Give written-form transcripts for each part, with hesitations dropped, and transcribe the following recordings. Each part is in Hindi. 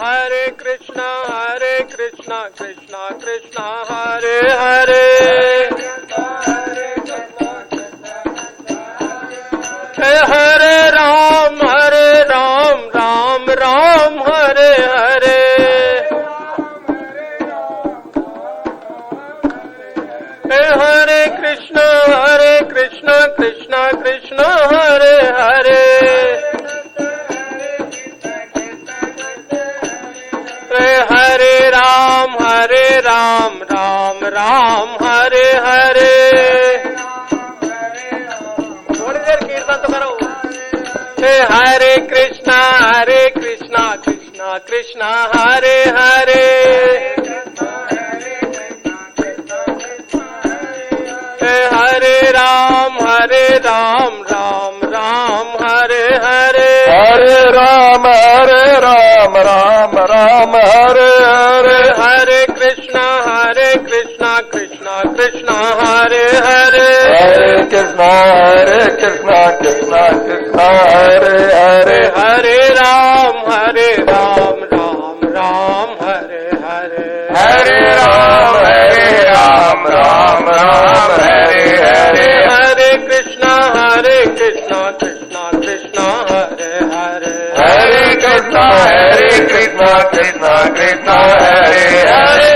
हरे कृष्णा कृष्णा कृष्णा हरे हरे हरे राम राम राम हरे हरे हरे कृष्णा कृष्णा कृष्णा हरे हरे हरे राम राम हरे हरे थोड़ी देर कीर्तन तो करो हरे कृष्णा कृष्णा कृष्णा हरे हरे हरे राम राम हरे हरे हरे राम राम हरे हरे हरे कृष्णा कृष्णा कृष्णा हरे हरे हरे कृष्णा कृष्णा हरे हरे हरे राम राम हरे हरे हरे राम राम हरे हरे हरे कृष्णा कृष्णा कृष्णा हरे हरे हरे कृष्णा कृष्णा हरे हरे राम राम हरे हरे हरे राम राम हरे हरे हरे कृष्णा कृष्णा कृष्णा हरे हरे हरे कृष्ण कृष्ण कृष्ण हरे हरे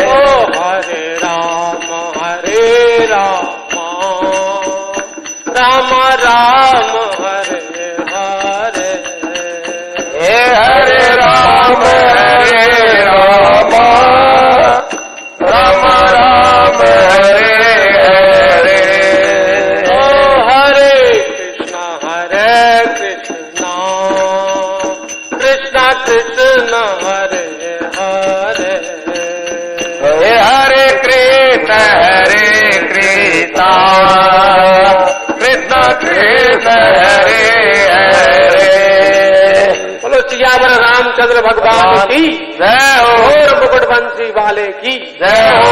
ओ हरे राम राम हरे हरे हरे राम राम हरे हरे ओ हरे कृष्णा कृष्णा कृष्णा हरे हरे हरे कृष्ण कृष्ण कृष्ण हरे हरे बोलो सियावर रामचंद्र भगवान की जय हो और मुकुट बंसी वाले की जय हो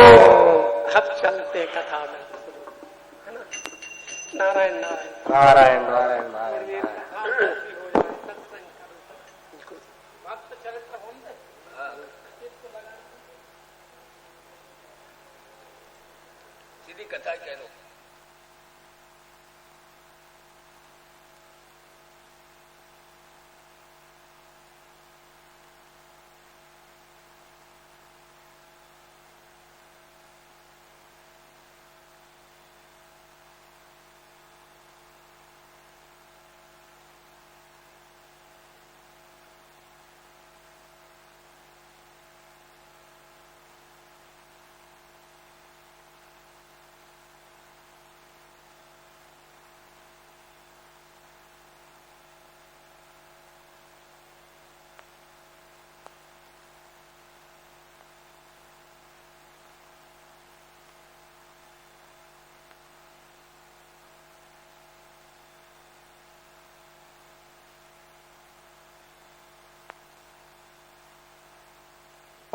खप चलते कथा में है ना नारायण नारायण नारायण नारायण सीधी कथा कह लो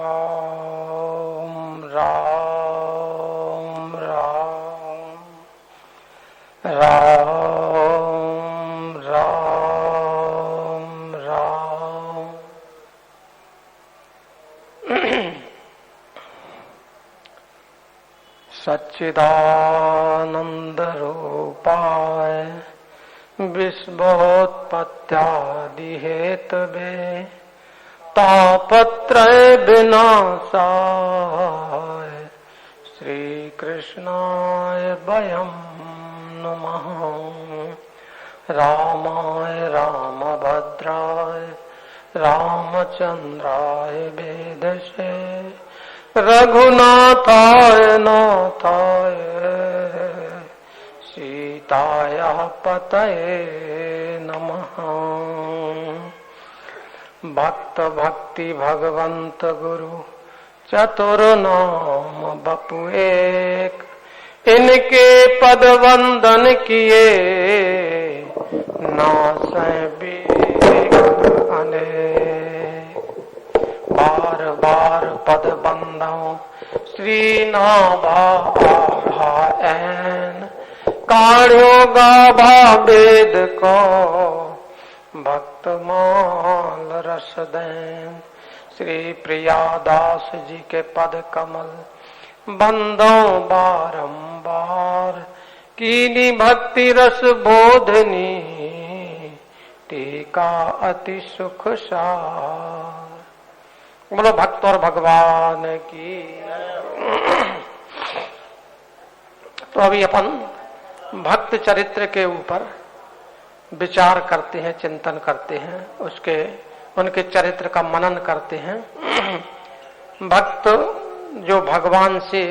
राम राम राम राम राम सच्चिदानंद रूपाय विश्वोत्पत्त्यादि हेतवे तापत्रय विनाशाय श्री कृष्णाय वयं नमः। रामाय रामभद्राय रामचंद्राय वेदसे रघुनाथाय नाथाय गीताय पतये नमः। भक्त भक्ति भगवंत गुरु चतुर्नाम बपु एक, इनके पद वंदन किए नासै विवेक अनेक। बार बार पद बंदों श्री नाभा ऐन, काढ़्यो गाभा वेद को भक्त माल रस देन। श्री प्रियादास जी के पद कमल बंदों बारंबार, कीनी भक्ति रस बोधनी टीका अति सुख सार। बोलो भक्त और भगवान की। तो अभी अपन भक्त चरित्र के ऊपर विचार करते हैं, चिंतन करते हैं, उनके चरित्र का मनन करते हैं। भक्त जो भगवान से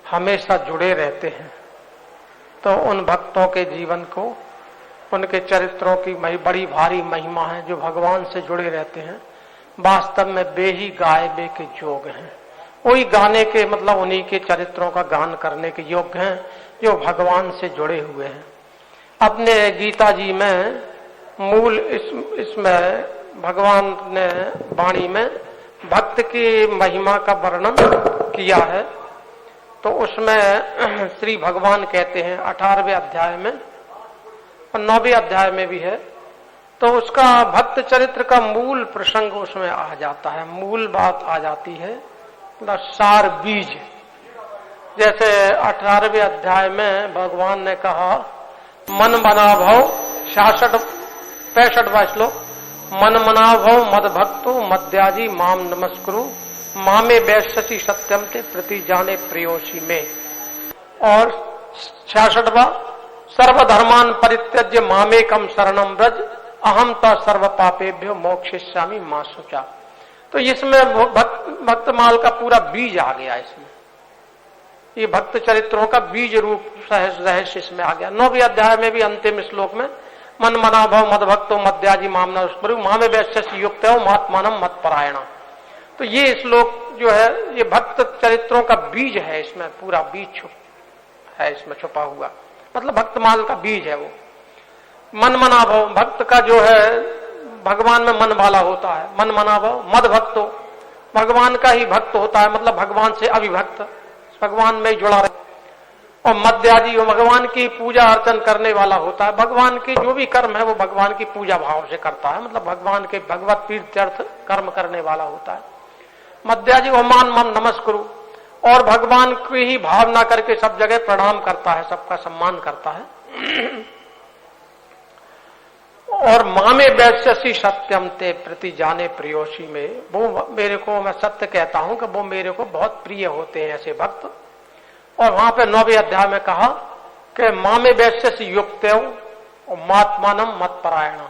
हमेशा जुड़े रहते हैं, तो उन भक्तों के जीवन को, उनके चरित्रों की बड़ी भारी महिमा है। जो भगवान से जुड़े रहते हैं वास्तव में वे ही गायबे के योग्य हैं। वही गाने के मतलब उन्हीं के चरित्रों का गान करने के योग्य हैं जो भगवान से जुड़े हुए हैं। अपने गीता जी में मूल इसमें भगवान ने वाणी में भक्त की महिमा का वर्णन किया है। तो उसमें श्री भगवान कहते हैं 18वें अध्याय में और 9वें अध्याय में भी है। तो उसका भक्त चरित्र का मूल प्रसंग उसमें आ जाता है, मूल बात आ जाती है, मतलब सार बीज। जैसे 18वें अध्याय में भगवान ने कहा मन मना भव 65वां श्लोक, मन मना भव मद भक्तो मद्याजी माम नमस्कुरु मामे वैश्यसी सत्यम ते प्रति जाने प्रियोशी में। और 66वां सर्वधर्मान परित्यज्य मामेकम शरणम व्रज अहम ता सर्व पापेभ्यो मोक्षयिष्यामि मा शुचा। तो इसमें भक्तमाल का पूरा बीज आ गया। इसमें ये भक्त चरित्रों का बीज रूप रहस्य इसमें आ गया। 9वें अध्याय में भी अंतिम श्लोक में मन मना भव मद भक्तो मद्याजी मामना मामे वैश्यस्य युक्त महात्मानम मत परायणा। तो ये श्लोक जो है ये भक्त चरित्रों का बीज है। इसमें पूरा बीज है इसमें छुपा हुआ, मतलब भक्तमाल का बीज है वो। मन मना भव भक्त का जो है भगवान में मन वाला होता है। मन मना भव मद भक्तो भगवान का ही भक्त होता है, मतलब भगवान से अभिभक्त, भगवान में जुड़ा रहे। और मद्याजी वो भगवान की पूजा अर्चन करने वाला होता है। भगवान के जो भी कर्म है वो भगवान की पूजा भाव से करता है, मतलब भगवान के भगवत तीर्थर्थ कर्म करने वाला होता है। मद्याजी वो मान मम नमस्कुरु, और भगवान की ही भावना करके सब जगह प्रणाम करता है, सबका सम्मान करता है। और मामे वैश्यसी सत्यम ते प्रति जाने प्रियोशी में, वो मेरे को, मैं सत्य कहता हूं कि वो मेरे को बहुत प्रिय होते हैं ऐसे भक्त। और वहां पे 9वें अध्याय में कहा कि मामे वैश्यसी युक्त और महात्मानम मत परायणा,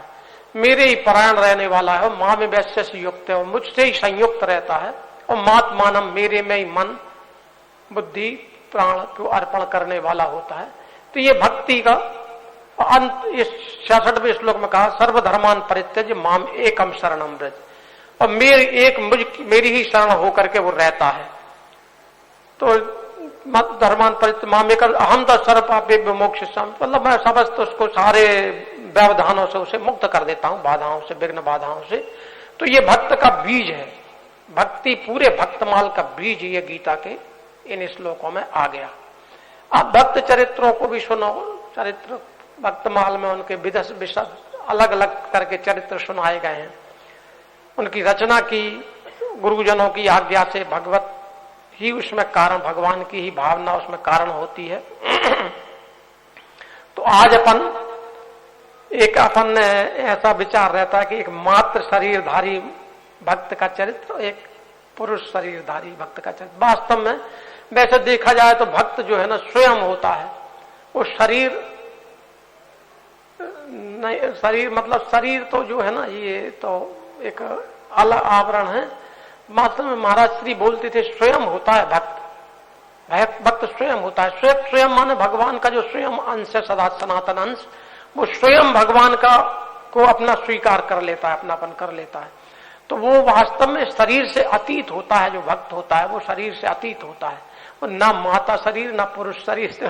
मेरे ही परायण रहने वाला है। मामे वैश्यसी युक्त है, मुझसे ही संयुक्त रहता है। और महात्मानम मेरे में ही मन बुद्धि प्राण को अर्पण करने वाला होता है। तो ये भक्ति का अंत इस 66वें श्लोक में कहा सर्वधर्मान परित्यज्य माम एकम शरणम व्रज, और मेरी ही शरण होकर के वो रहता है। तो धर्मान परित्य माम एक अहम तो सर्व पापे मोक्ष, मतलब मैं समस्त उसको सारे व्यवधानों से उसे मुक्त कर देता हूं, बाधाओं से, विघ्न बाधाओं से। तो ये भक्त का बीज है, भक्ति पूरे भक्तमाल का बीज ये गीता के इन श्लोकों में आ गया। आप भक्त चरित्रों को भी सुनो, चरित्र भक्तमाल में उनके विशद अलग अलग करके चरित्र सुनाए गए हैं। उनकी रचना की गुरुजनों की आज्ञा से, भगवत ही उसमें कारण, भगवान की ही भावना उसमें कारण होती है। तो आज अपन ने ऐसा विचार रहता है कि एक मात्र शरीरधारी भक्त का चरित्र, एक पुरुष शरीरधारी भक्त का चरित्र। वास्तव में वैसे देखा जाए तो भक्त जो है ना स्वयं होता है, वो शरीर नहीं, शरीर मतलब शरीर तो जो है ना ये तो एक अलग आवरण है। वास्तव में महाराज श्री बोलते थे स्वयं होता है भक्त, भक्त स्वयं होता है। स्वयं स्वयं माने भगवान का जो स्वयं अंश है, सदा सनातन अंश, वो स्वयं भगवान का को अपना स्वीकार कर लेता है, अपनापन कर लेता है। तो वो वास्तव में शरीर से अतीत होता है। जो भक्त होता है वो शरीर से अतीत होता है। वो ना माता शरीर ना पुरुष शरीर से,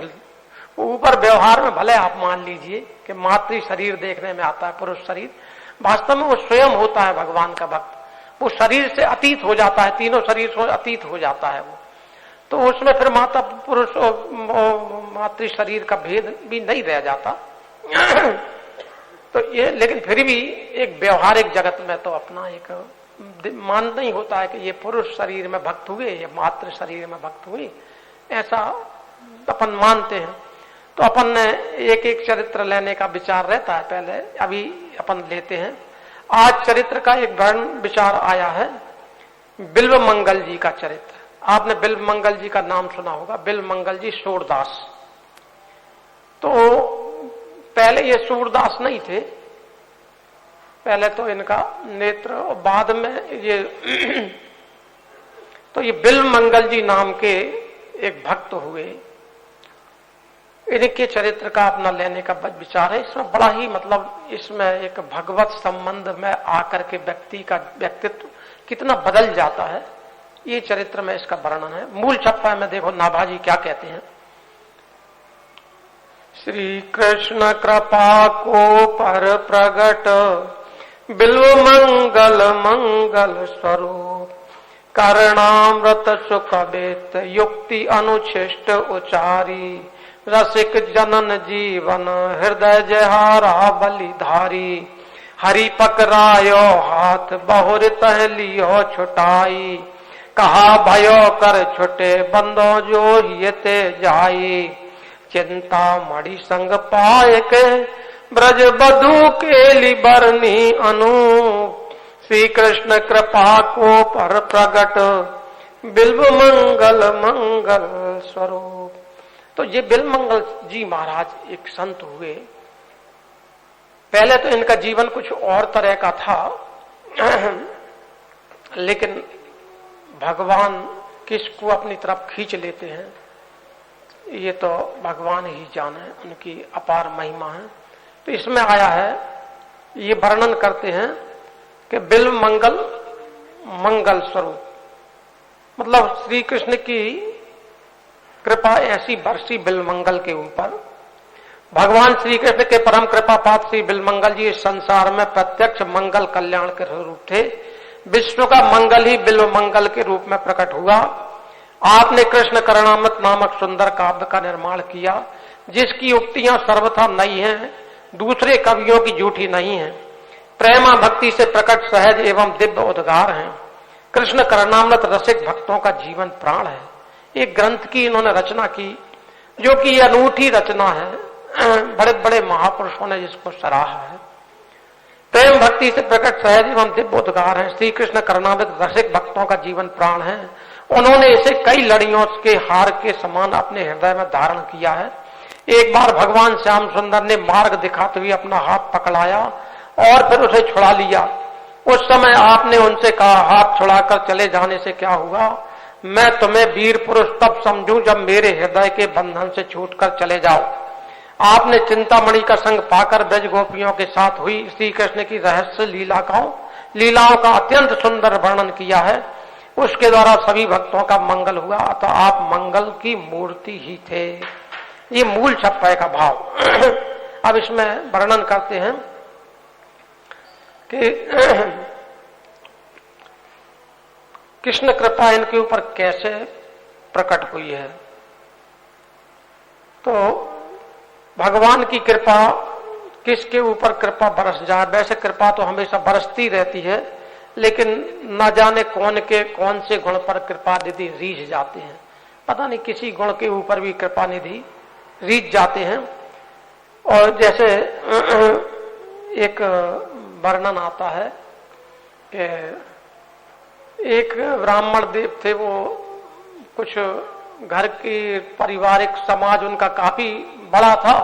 वो ऊपर व्यवहार में भले आप मान लीजिए कि मातृ शरीर देखने में आता है, पुरुष शरीर, वास्तव में वो स्वयं होता है भगवान का भक्त। वो शरीर से अतीत हो जाता है, तीनों शरीर से अतीत हो जाता है वो। तो उसमें फिर माता पुरुष और मातृ शरीर का भेद भी नहीं रह जाता। तो ये, लेकिन फिर भी एक व्यवहारिक जगत में तो अपना एक मान नहीं होता है कि ये पुरुष शरीर में भक्त हुए, ये मातृ शरीर में भक्त हुए, ऐसा अपन मानते हैं। तो अपन ने एक एक चरित्र लेने का विचार रहता है। पहले अभी अपन लेते हैं। आज चरित्र का एक वर्ण विचार आया है, बिल्व मंगल जी का चरित्र। आपने बिल्व मंगल जी का नाम सुना होगा। बिल्व मंगल जी सूरदास। तो पहले ये सूरदास नहीं थे, पहले तो इनका नेत्र, और बाद में ये तो ये बिल्व मंगल जी नाम के एक भक्त हुए। इनके चरित्र का अपना लेने का विचार है। इसमें बड़ा ही मतलब इसमें एक भगवत संबंध में आकर के व्यक्ति का व्यक्तित्व कितना बदल जाता है, ये चरित्र में इसका वर्णन है। मूल छप्पा में देखो नाभाजी क्या कहते हैं। श्री कृष्ण कृपा को पर प्रगट बिल्व मंगल मंगल स्वरूप करणामृत सुख बेत युक्ति अनुच्छिष्ट उचारी रसिक जनन जीवन हृदय जहारा बलिधारी हरि पकरायो हाथ बहुर तहलियो छुटाई कहा भयो कर छुटे बंदो जो हियते जाई चिंता मणि संग पाए के ब्रज बधु के लिबरनी अनूप श्री कृष्ण कृपा को पर प्रगट बिल्व मंगल मंगल स्वरूप। तो ये बिल्व मंगल जी महाराज एक संत हुए। पहले तो इनका जीवन कुछ और तरह का था, लेकिन भगवान किसको अपनी तरफ खींच लेते हैं ये तो भगवान ही जाने, उनकी अपार महिमा है। तो इसमें आया है, ये वर्णन करते हैं कि बिल्व मंगल मंगल स्वरूप, मतलब श्री कृष्ण की कृपा ऐसी बरसी बिल्व मंगल के ऊपर। भगवान श्री कृष्ण के परम कृपा पात्र श्री बिल्व मंगल जी इस संसार में प्रत्यक्ष मंगल कल्याण के रूप थे। विश्व का मंगल ही बिल्व मंगल के रूप में प्रकट हुआ। आपने कृष्ण करणामृत नामक सुंदर काव्य का निर्माण किया, जिसकी उक्तियां सर्वथा नई हैं, दूसरे कवियों की झूठी नहीं है, प्रेमा भक्ति से प्रकट सहज एवं दिव्य उद्गार हैं। कृष्ण करणामृत रसिक भक्तों का जीवन प्राण है। एक ग्रंथ की इन्होंने रचना की, जो कि अनूठी रचना है। बड़े बड़े महापुरुषों ने जिसको सराहा है। प्रेम भक्ति से प्रकट सहज एवं दिव्य उद्गार है। श्री कृष्ण करणामृत रसिक भक्तों का जीवन प्राण है। उन्होंने इसे कई लड़ियों के हार के समान अपने हृदय में धारण किया है। एक बार भगवान श्याम सुंदर ने मार्ग दिखाते हुए अपना हाथ पकड़ाया और फिर उसे छुड़ा लिया। उस समय आपने उनसे कहा, हाथ छुड़ाकर चले जाने से क्या हुआ? मैं तुम्हें वीर पुरुष तब समझूं जब मेरे हृदय के बंधन से छूटकर चले जाओ। आपने चिंतामणि का संग पाकर ब्रज गोपियों के साथ हुई श्री कृष्ण की रहस्य लीलाओं का अत्यंत सुंदर वर्णन किया है। उसके द्वारा सभी भक्तों का मंगल हुआ, अतः आप मंगल की मूर्ति ही थे। ये मूल छप्पे का भाव। अब इसमें वर्णन करते हैं कि कृष्ण कृपा इनके ऊपर कैसे प्रकट हुई है। तो भगवान की कृपा, किसके ऊपर कृपा बरस जाए। वैसे कृपा तो हमेशा बरसती रहती है, लेकिन न जाने कौन से गुण पर कृपा निधि रीझ जाते हैं। पता नहीं किसी गुण के ऊपर भी कृपा निधि रीझ जाते हैं। और जैसे एक वर्णन आता है कि एक ब्राह्मण देव थे, वो कुछ घर की पारिवारिक समाज उनका काफी बड़ा था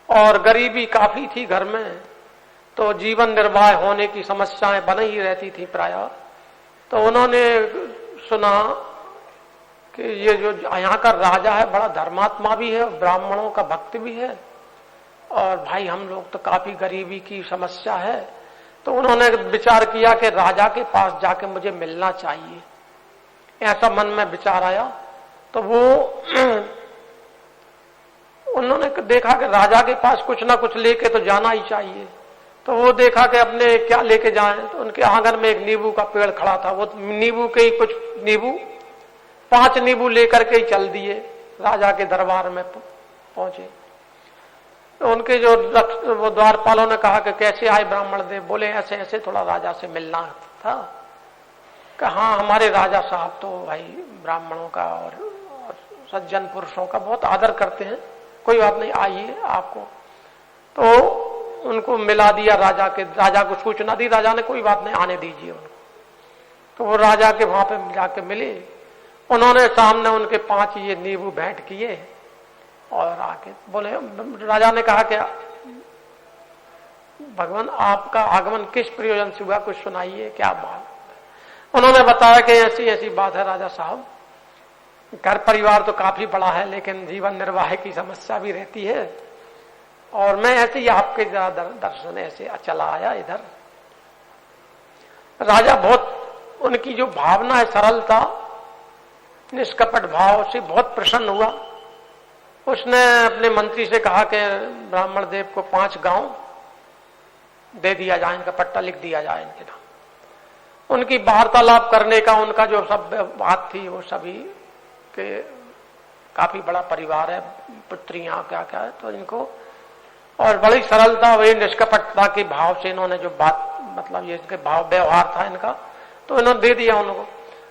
और गरीबी काफी थी घर में, तो जीवन निर्वाह होने की समस्याएं बनी ही रहती थी प्रायः। तो उन्होंने सुना कि ये जो यहाँ का राजा है बड़ा धर्मात्मा भी है, ब्राह्मणों का भक्त भी है, और भाई हम लोग तो काफी गरीबी की समस्या है। तो उन्होंने विचार किया कि राजा के पास जाके मुझे मिलना चाहिए, ऐसा मन में विचार आया। तो वो उन्होंने देखा कि राजा के पास कुछ ना कुछ लेके तो जाना ही चाहिए। तो वो देखा कि अपने क्या लेके जाएं, तो उनके आंगन में एक नींबू का पेड़ खड़ा था। वो नींबू के ही कुछ नींबू 5 नींबू लेकर के ही चल दिए, राजा के दरबार में पहुंचे। तो उनके जो वो द्वारपालों ने कहा कि कैसे आए ब्राह्मण देव? बोले ऐसे ऐसे थोड़ा राजा से मिलना था। कहा हमारे राजा साहब तो भाई ब्राह्मणों का और सज्जन पुरुषों का बहुत आदर करते हैं, कोई बात नहीं, आइए आपको। तो उनको मिला दिया राजा को सूचना दी। राजा ने कोई बात नहीं, आने दीजिए उनको। तो वो राजा के वहां पे जाके मिले। उन्होंने सामने उनके 5 ये नींबू भेंट किए और आके बोले, राजा ने कहा कि भगवान आपका आगमन किस प्रयोजन से हुआ, कुछ सुनाइए, क्या बात? उन्होंने बताया कि ऐसी ऐसी बात है राजा साहब, घर परिवार तो काफी बड़ा है लेकिन जीवन निर्वाह की समस्या भी रहती है, और मैं ऐसे ही आपके जरा दर्शन ऐसे चला आया इधर। राजा बहुत, उनकी जो भावना है सरलता, निष्कपट भाव से बहुत प्रसन्न हुआ। उसने अपने मंत्री से कहा कि ब्राह्मण देव को 5 गांव दे दिया जाए, इनका पट्टा लिख दिया जाए इनके नाम। उनकी वार्तालाप करने का उनका जो सब बात थी वो सभी के काफी बड़ा परिवार है, पुत्रियां क्या क्या है, तो इनको और बड़ी सरलता वही निष्कपटता के भाव से इन्होंने जो बात मतलब ये इसके भाव व्यवहार था इनका, तो इन्होंने दे दिया उनको।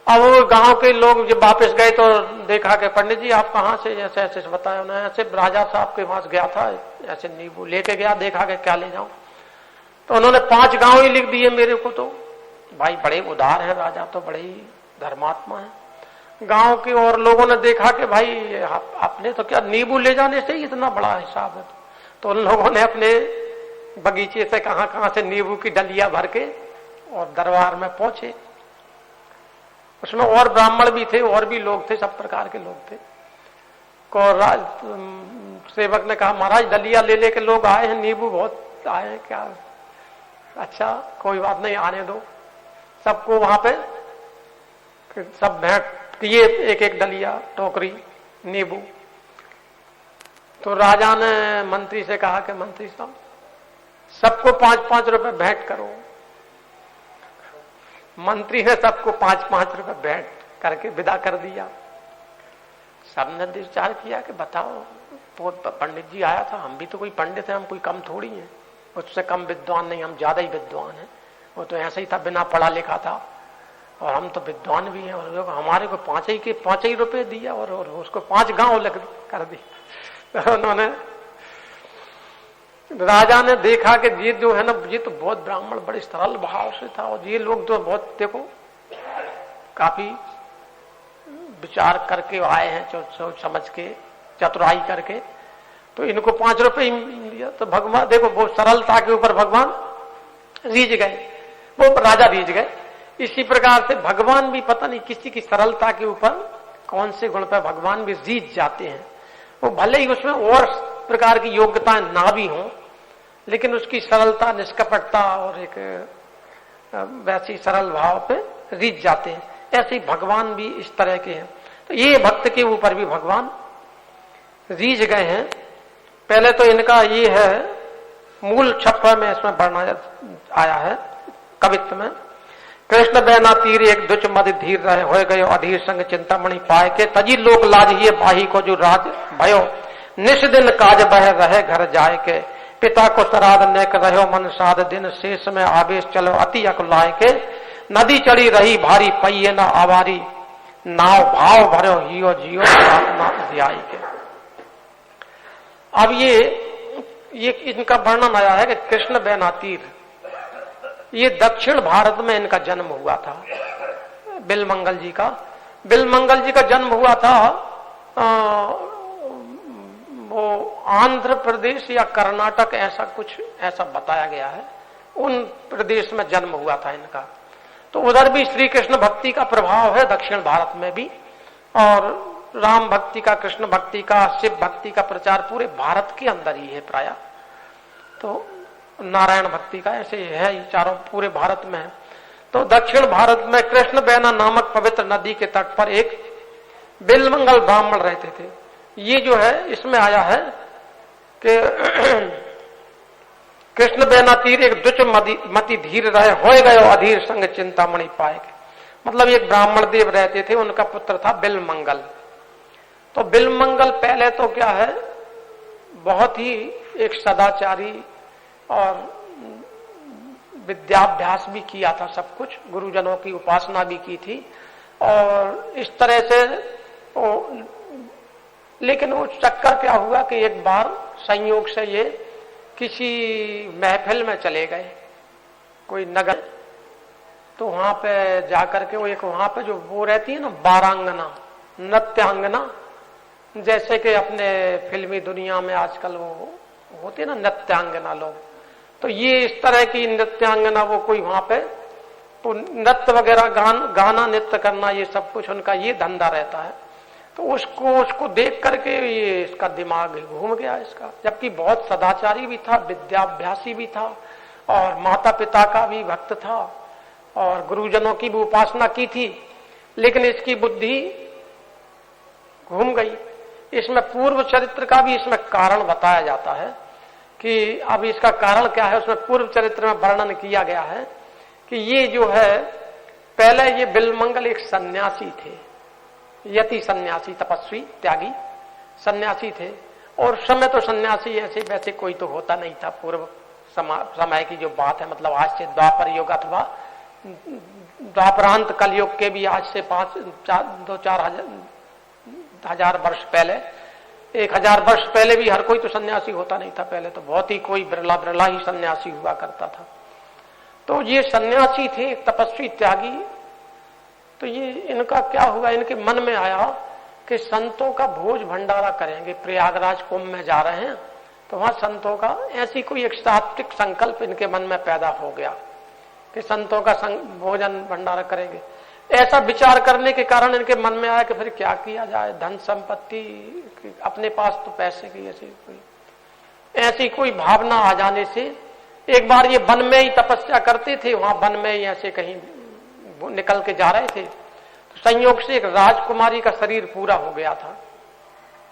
अब वो गांव के लोग जब वापस गए तो देखा कि पंडित जी आप कहाँ से, ऐसे ऐसे बताया उन्होंने, ऐसे राजा साहब के पास गया था, ऐसे नींबू लेके गया, देखा कि क्या ले जाऊं। तो उन्होंने 5 गांव ही लिख दिए मेरे को। तो भाई बड़े उदार है राजा, तो बड़े ही धर्मात्मा है। गांव के और लोगों ने देखा कि भाई आपने तो क्या नींबू ले जाने से ही इतना बड़ा हिसाब है। तो उन लोगों ने अपने बगीचे से कहां से नींबू की डलिया भर के और दरबार में पहुंचे। उसमें और ब्राह्मण भी थे, और भी लोग थे, सब प्रकार के लोग थे। सेवक ने कहा महाराज डलिया ले लेके लोग आए हैं, नींबू बहुत आए हैं क्या? अच्छा कोई बात नहीं, आने दो। सबको वहां पे सब भेंट किए, एक एक डलिया टोकरी नींबू। तो राजा ने मंत्री से कहा कि मंत्री साहब सबको 5-5 रुपए भेंट करो। मंत्री ने सबको 5-5 रुपए भेंट करके विदा कर दिया। सबने विचार किया कि बताओ, पंडित जी आया था, हम भी तो कोई पंडित हैं, हम कोई कम थोड़ी हैं, उससे कम विद्वान नहीं, हम ज्यादा ही विद्वान हैं। वो तो ऐसे ही था, बिना पढ़ा लिखा था, और हम तो विद्वान भी हैं, और हमारे को 5 ही रुपए दिया और उसको 5 गांव लग कर दिया। तो उन्होंने, राजा ने देखा कि ये जो है ना, ये तो बहुत ब्राह्मण बड़े सरल भाव से था, और ये लोग तो बहुत देखो काफी विचार करके आए हैं, सोच समझ के चतुराई करके, तो इनको 5 रुपए ही दिया। तो भगवान देखो वो सरलता के ऊपर भगवान रीझ गए, वो राजा रीझ गए। इसी प्रकार से भगवान भी पता नहीं किसी की सरलता के ऊपर कौन से गुण पर भगवान भी रीझ जाते हैं। वो भले ही उसमें और प्रकार की योग्यताएं ना भी हों, लेकिन उसकी सरलता, निष्कपटता और एक वैसी सरल भाव पे रीझ जाते हैं। ऐसे ही भगवान भी इस तरह के हैं। तो ये भक्त के ऊपर भी भगवान रीझ गए हैं। पहले तो इनका ये है, मूल छप्पा में इसमें वर्णन आया है कवित्व में, कृष्ण बैना तीर एक दुच मद धीर रहे हो गयो अधीर संग चिंतामणि पाए के तजी लोक लाज ही बाही को जो राज भयो निश दिन काज बह रहे घर जाए के पिता को श्राद्ध नेक रहो मन साध दिन शेष में आवेश चलो अति अकुलाए के नदी चढ़ी रही भारी पहिए न आवारी नाव भाव भरो हियो जियो आत्मा ध्याई के। अब ये इनका वर्णन आया है कि कृष्ण बैना तीर, ये दक्षिण भारत में इनका जन्म हुआ था। बिलमंगल जी का जन्म हुआ था वो आंध्र प्रदेश या कर्नाटक, ऐसा कुछ ऐसा बताया गया है, उन प्रदेश में जन्म हुआ था इनका। तो उधर भी श्री कृष्ण भक्ति का प्रभाव है, दक्षिण भारत में भी। और राम भक्ति का, कृष्ण भक्ति का, शिव भक्ति का प्रचार पूरे भारत के अंदर ही है प्राय। तो नारायण भक्ति का ऐसे है, ये चारों पूरे भारत में है। तो दक्षिण भारत में कृष्ण बैना नामक पवित्र नदी के तट पर एक बिलमंगल ब्राह्मण रहते थे। ये जो है इसमें आया है कि कृष्ण बैना तीर एक दुच मति धीर रहे होए गयो अधीर संग चिंतामणि पाएगे। मतलब एक ब्राह्मण देव रहते थे, उनका पुत्र था बिलमंगल। तो बिलमंगल पहले तो क्या है, बहुत ही एक सदाचारी और विद्याभ्यास भी किया था, सब कुछ गुरुजनों की उपासना भी की थी और इस तरह से लेकिन वो चक्कर क्या हुआ कि एक बार संयोग से ये किसी महफिल में चले गए, कोई नगर, तो वहां पे जाकर के वो एक वहां पे जो वो रहती है ना बारांगना, नृत्यांगना, जैसे कि अपने फिल्मी दुनिया में आजकल वो होते ना नृत्यांगना लोग, तो ये इस तरह की नृत्यांगना वो कोई वहां पे तो नृत्य वगैरह गाना नृत्य करना ये सब कुछ उनका ये धंधा रहता है। तो उसको देख करके ये इसका दिमाग घूम गया इसका, जबकि बहुत सदाचारी भी था, विद्याभ्यासी भी था और माता पिता का भी भक्त था और गुरुजनों की भी उपासना की थी, लेकिन इसकी बुद्धि घूम गई। इसमें पूर्व चरित्र का भी इसमें कारण बताया जाता है कि अब इसका कारण क्या है, उसमें पूर्व चरित्र में वर्णन किया गया है कि ये जो है पहले ये बिलमंगल एक सन्यासी थे, यति सन्यासी, तपस्वी त्यागी सन्यासी थे। और उस समय तो सन्यासी ऐसे वैसे कोई तो होता नहीं था, पूर्व समय की जो बात है, मतलब आज से द्वापर युग अथवा द्वापरांत कलयुग के भी आज से 2-4 हजार वर्ष पहले, 1000 वर्ष पहले भी हर कोई तो सन्यासी होता नहीं था। पहले तो बहुत ही कोई बिरला ही सन्यासी हुआ करता था। तो ये सन्यासी थे, तपस्वी त्यागी। तो ये इनका क्या हुआ, इनके मन में आया कि संतों का भोज भंडारा करेंगे। प्रयागराज कुंभ में जा रहे हैं तो वहां संतों का ऐसी कोई एक सात्विक संकल्प इनके मन में पैदा हो गया कि संतों का भोजन भंडारा करेंगे। ऐसा विचार करने के कारण इनके मन में आया कि फिर क्या किया जाए, धन संपत्ति, अपने पास तो पैसे की ऐसी कोई भावना आ जाने से एक बार ये वन में ही तपस्या करते थे, वहां वन में ही ऐसे कहीं निकल के जा रहे थे तो संयोग से एक राजकुमारी का शरीर पूरा हो गया था,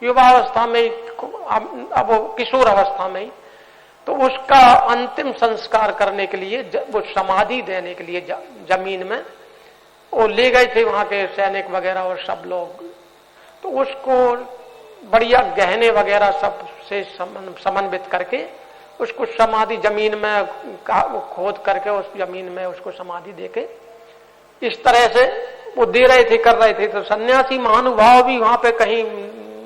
युवा अवस्था में, अब वो किशोर अवस्था में ही। तो उसका अंतिम संस्कार करने के लिए, वो समाधि देने के लिए जमीन में वो ले गए थे वहां के सैनिक वगैरह और सब लोग। तो उसको बढ़िया गहने वगैरह सब से समन्वित करके उसको समाधि जमीन में खोद करके उस जमीन में उसको समाधि देके इस तरह से वो दे रहे थे, कर रहे थे। तो सन्यासी महानुभाव भी वहां पे कहीं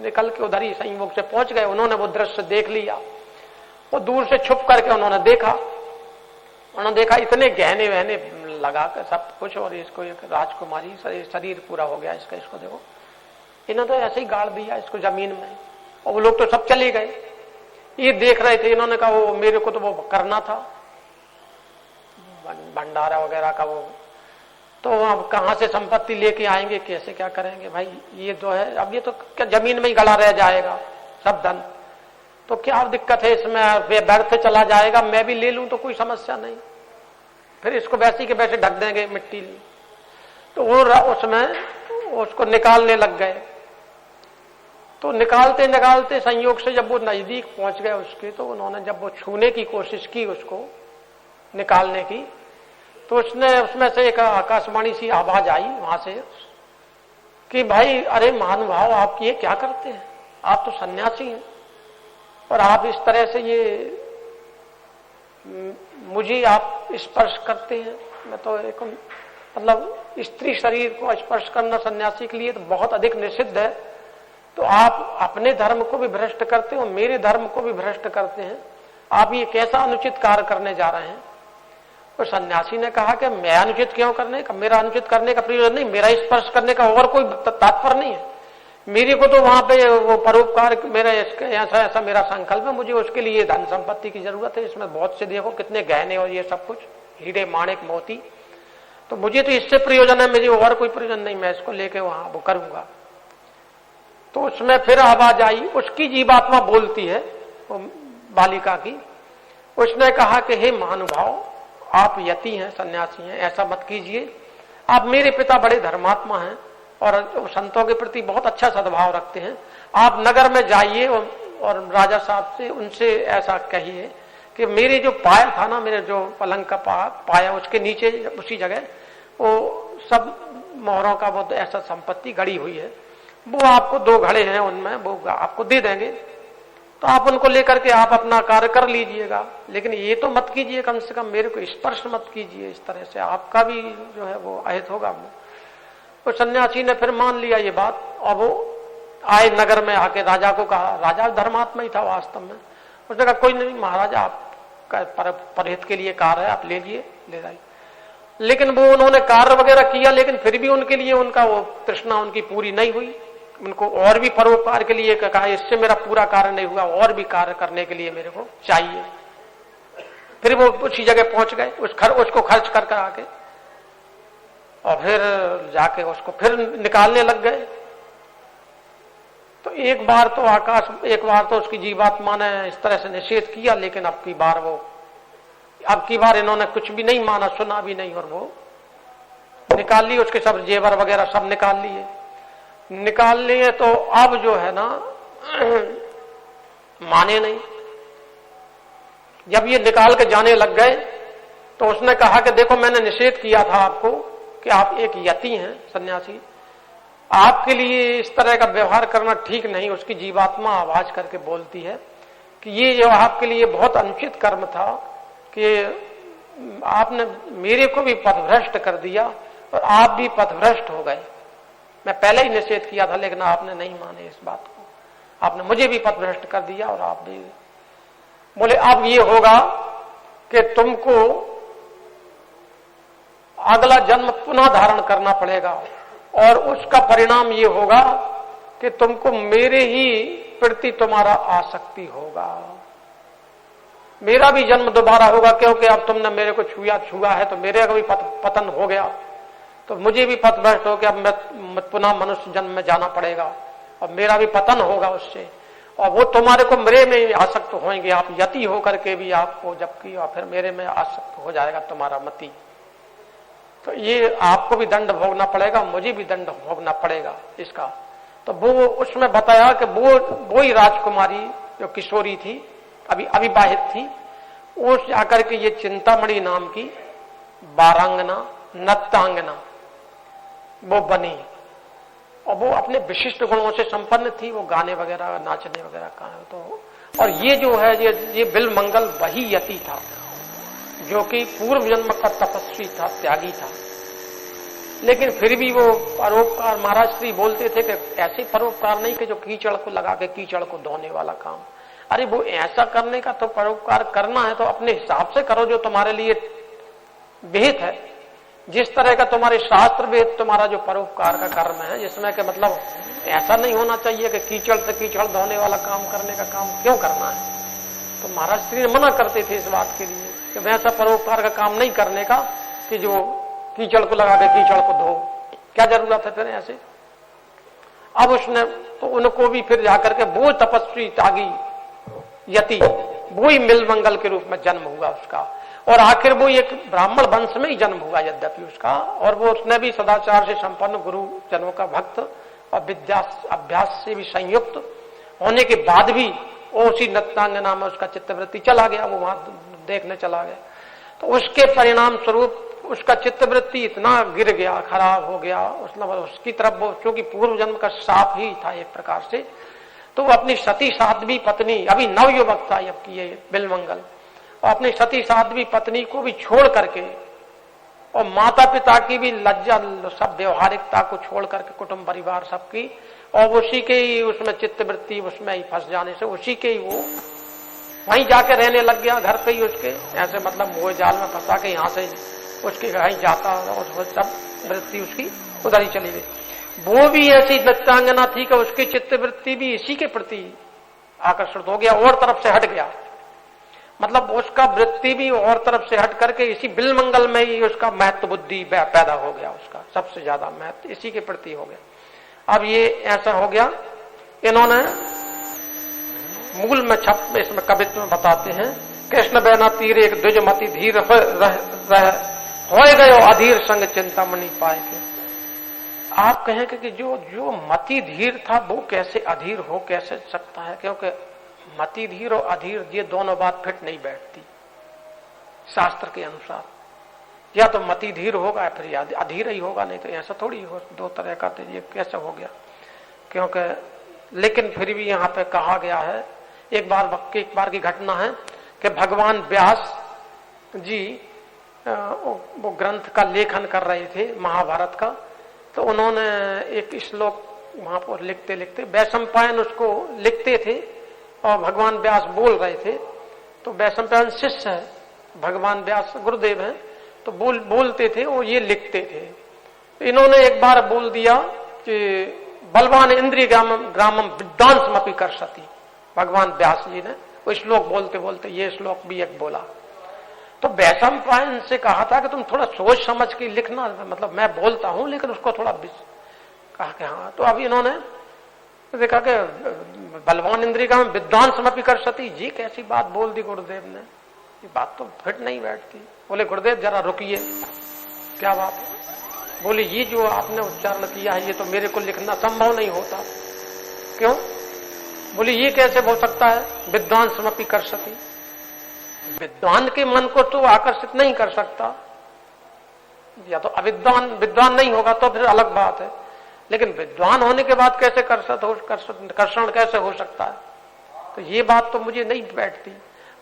निकल के उधर ही संयोग से पहुंच गए। उन्होंने वो दृश्य देख लिया, वो दूर से छुप करके उन्होंने देखा इतने गहने वहने लगा कर सब कुछ, और इसको एक राजकुमारी शरीर पूरा हो गया इसका, इसको देखो, इन्होंने तो ऐसे ही गाड़ दिया इसको जमीन में। और वो लोग तो सब चले गए, ये देख रहे थे। इन्होंने कहा वो मेरे को तो वो करना था भंडारा वगैरह का, वो तो अब कहां से संपत्ति लेके आएंगे, कैसे क्या करेंगे भाई, ये तो है, अब ये तो क्या जमीन में ही गड़ा रह जाएगा सब धन, तो क्या दिक्कत है इसमें, व्यर्थ चला जाएगा, मैं भी ले लूं तो कोई समस्या नहीं, फिर इसको वैसे के वैसे ढक देंगे मिट्टी। तो वो उसमें उसको निकालने लग गए। तो निकालते निकालते संयोग से जब वो नजदीक पहुंच गए उसके, तो उन्होंने जब वो छूने की कोशिश की उसको निकालने की, तो उसमें से एक आकाशवाणी सी आवाज आई वहां से कि भाई अरे महानुभाव, आप ये क्या करते हैं, आप तो सन्यासी हैं और आप इस तरह से ये मुझे आप स्पर्श करते हैं। मैं तो एक मतलब स्त्री शरीर को स्पर्श करना सन्यासी के लिए तो बहुत अधिक निषिद्ध है, तो आप अपने धर्म को भी भ्रष्ट करते हो, मेरे धर्म को भी भ्रष्ट करते हैं, आप ये कैसा अनुचित कार्य करने जा रहे हैं। तो सन्यासी ने कहा कि मैं अनुचित क्यों करने का, मेरा अनुचित करने का प्रयोजन नहीं, मेरा स्पर्श करने का और कोई तात्पर्य नहीं है, मेरे को तो वहां पे वो परोपकार, मेरा ऐसा मेरा संकल्प है, मुझे उसके लिए धन संपत्ति की जरूरत है, इसमें बहुत से देखो कितने गहने और ये सब कुछ हीरे माणिक मोती, तो मुझे तो इससे प्रयोजन है, मुझे और कोई प्रयोजन नहीं, मैं इसको लेके वहां वो करूंगा। तो उसमें फिर आवाज आई, उसकी जीवात्मा बोलती है वो बालिका की। उसने कहा कि हे महानुभाव, आप यति हैं, सन्यासी हैं, ऐसा मत कीजिए। आप मेरे पिता बड़े धर्मात्मा हैं और संतों के प्रति बहुत अच्छा सद्भाव रखते हैं। आप नगर में जाइए और राजा साहब से उनसे ऐसा कहिए कि मेरे जो पाया था ना, मेरे जो पलंग का पाया, उसके नीचे उसी जगह वो सब मोहरों का वो ऐसा संपत्ति गड़ी हुई है, वो आपको 2 घड़े हैं उनमें, वो आपको दे देंगे। तो आप उनको लेकर के आप अपना कार्य कर लीजिएगा, लेकिन ये तो मत कीजिए, कम से कम मेरे को स्पर्श मत कीजिए, इस तरह से आपका भी जो है वो अहित होगा। तो सन्यासी ने फिर मान लिया ये बात और वो आए नगर में, आके राजा को कहा। राजा धर्मात्मा ही था वास्तव में। उसने कहा कोई नहीं महाराज, आपका परहित के लिए कार्य है, आप ले लिए, ले जाइए। लेकिन वो उन्होंने कार्य वगैरह किया, लेकिन फिर भी उनके लिए उनका वो तृष्णा उनकी पूरी नहीं हुई। उनको और भी परोपकार के लिए कहा, इससे मेरा पूरा कार्य नहीं हुआ, और भी कार्य करने के लिए मेरे को चाहिए। फिर वो उसी जगह पहुंच गए, उसको खर्च कर आके, और फिर जाके उसको फिर निकालने लग गए। तो एक बार तो उसकी जीवात्मा ने इस तरह से निषेध किया, लेकिन अब की बार इन्होंने कुछ भी नहीं माना, सुना भी नहीं, और वो निकाल लिए, उसके सब जेवर वगैरह सब निकाल लिए। तो अब जो है ना माने नहीं। जब ये निकाल के जाने लग गए तो उसने कहा कि देखो, मैंने निषेध किया था आपको कि आप एक यति हैं, सन्यासी, आपके लिए इस तरह का व्यवहार करना ठीक नहीं। उसकी जीवात्मा आवाज करके बोलती है कि ये जो आपके लिए बहुत अनुचित कर्म था कि आपने मेरे को भी पथभ्रष्ट कर दिया और आप भी पथभ्रष्ट हो गए। मैं पहले ही निषेध किया था, लेकिन आपने नहीं माने इस बात को, आपने मुझे भी पथभ्रष्ट कर दिया और आप भी। बोले अब ये होगा कि तुमको अगला जन्म पुनः धारण करना पड़ेगा, और उसका परिणाम ये होगा कि तुमको मेरे ही प्रति तुम्हारा आसक्ति होगा। मेरा भी जन्म दोबारा होगा, क्योंकि अब तुमने मेरे को छुआ है तो मेरे का भी पतन हो गया, तो मुझे भी पथभ्रष्ट हो गया, मैं पुनः मनुष्य जन्म में जाना पड़ेगा और मेरा भी पतन होगा उससे, और वो तुम्हारे को मेरे में आसक्त होंगे, आप यति होकर के भी आपको जबकि, और फिर मेरे में आसक्त हो जाएगा तुम्हारा मति। तो ये आपको भी दंड भोगना पड़ेगा, मुझे भी दंड भोगना पड़ेगा इसका। तो वो उसमें बताया कि वो ही राजकुमारी जो किशोरी थी, अभी अविवाहित थी, वो जाकर के ये चिंतामणि नाम की बारांगना, नत्तांगना वो बनी, और वो अपने विशिष्ट गुणों से संपन्न थी। वो गाने वगैरह, नाचने वगैरह का। तो और ये जो है ये बिलमंगल वही यति था जो कि पूर्व जन्म का तपस्वी था, त्यागी था, लेकिन फिर भी वो परोपकार, महाराज श्री बोलते थे कि ऐसे परोपकार नहीं कि जो कीचड़ को लगा के कीचड़ को धोने वाला काम। अरे वो ऐसा करने का तो परोपकार करना है तो अपने हिसाब से करो जो तुम्हारे लिए विहित है, जिस तरह का तुम्हारे शास्त्र वेद तुम्हारा जो परोपकार का कर्म है, जिसमें कि मतलब ऐसा नहीं होना चाहिए कि कीचड़ से कीचड़ धोने वाला काम करने का काम क्यों करना है। तो महाराज श्री मना करते थे इस बात के लिए कि वैसा परोपकार का काम नहीं करने का कि जो कीचड़ को लगा के कीचड़ को धो, क्या जरूरत है फिर ऐसे। अब उसने तो उनको भी फिर जाकर के वो तपस्वी त्यागी यति, वो ही मिलमंगल के रूप में जन्म हुआ उसका, और आखिर वो एक ब्राह्मण वंश में ही जन्म हुआ यद्यपि उसका, और वो उसने भी सदाचार से संपन्न गुरु जनों का भक्त और विद्या अभ्यास से भी संयुक्त होने के बाद भी वो उसी नत्तांगना में उसका चित्तवृत्ति चला गया, वो वहां देखने चला गया। तो उसके परिणाम स्वरूप उसका चित्तवृत्ति इतना गिर गया, खराब हो गया, उसकी तरफ वो चूंकि पूर्व जन्म का शाप ही था एक प्रकार से, तो वो अपनी सती साध्वी पत्नी, अभी नवयुवक था जबकि ये बिलमंगल, और अपनी सती साध्वी पत्नी को भी छोड़ करके और माता पिता की भी लज्जा सब व्यवहारिकता को छोड़ करके कुटुंब परिवार सबकी, और उसी के ही उसमें चित्तवृत्ति उसमें ही फंस जाने से उसी के ही वो वहीं जाके रहने लग गया, घर पे ही उसके ऐसे मतलब मोह जाल में फंसा के यहाँ से उसके कहीं जाता और सब वृत्ति उसकी उधर ही चली गई। वो भी ऐसी नत्तांगना थी कि उसकी चित्तवृत्ति भी इसी के प्रति आकर्षित हो गया, और तरफ से हट गया, मतलब उसका वृत्ति भी और तरफ से हट करके इसी बिलमंगल में ही उसका महत्व बुद्धि पैदा हो गया, उसका सबसे ज्यादा महत्व इसी के प्रति हो गया। अब ये ऐसा हो गया इन्होंने मूल में छप इसमें कवित्व में बताते हैं, कृष्ण बैना तीर एक द्विज मति धीर हो गयो अधीर संग चिंतामणि पाए के। आप कहेंगे कि जो मति धीर था वो कैसे अधीर हो कैसे सकता है, क्योंकि मति धीर और अधीर ये दोनों बात फिट नहीं बैठती शास्त्र के अनुसार। या तो मति धीर होगा या फिर अधीर ही होगा, नहीं तो ऐसा थोड़ी हो दो तरह का, तो ये कैसे हो गया। क्योंकि लेकिन फिर भी यहाँ पे कहा गया है, एक बार की घटना है कि भगवान व्यास जी वो ग्रंथ का लेखन कर रहे थे महाभारत का, तो उन्होंने एक श्लोक वहां पर लिखते लिखते वैशंपायन उसको लिखते थे और भगवान व्यास बोल रहे थे। तो वैशंपायन शिष्य है, भगवान व्यास गुरुदेव हैं, तो बोलते थे और ये लिखते थे। तो इन्होंने एक बार बोल दिया कि बलवान इंद्रिय ग्रामम विद्वांसमपि कर्षति। भगवान व्यास जी ने वो श्लोक बोलते बोलते ये श्लोक भी एक बोला। तो वैशंपायन से कहा था कि तुम थोड़ा सोच समझ के लिखना, मतलब मैं बोलता हूं लेकिन उसको थोड़ा कहा कि हाँ। तो अभी इन्होंने देखा कि बलवान इंद्रिय का विद्वांसमपि कर्षति, जी कैसी बात बोल दी गुरुदेव ने, ये बात तो फिट नहीं बैठती। बोले गुरुदेव जरा रुकिए, क्या बात है? बोले ये जो आपने उच्चारण किया है ये तो मेरे को लिखना संभव नहीं होता। क्यों? बोले ये कैसे हो सकता है, विद्वांसमपि कर्षति। विद्वान के मन को तो आकर्षित नहीं कर सकता, या तो विद्वान नहीं होगा तो फिर अलग बात है, लेकिन विद्वान होने के बाद कैसे कर्षण कैसे हो सकता है? तो ये बात तो मुझे नहीं बैठती।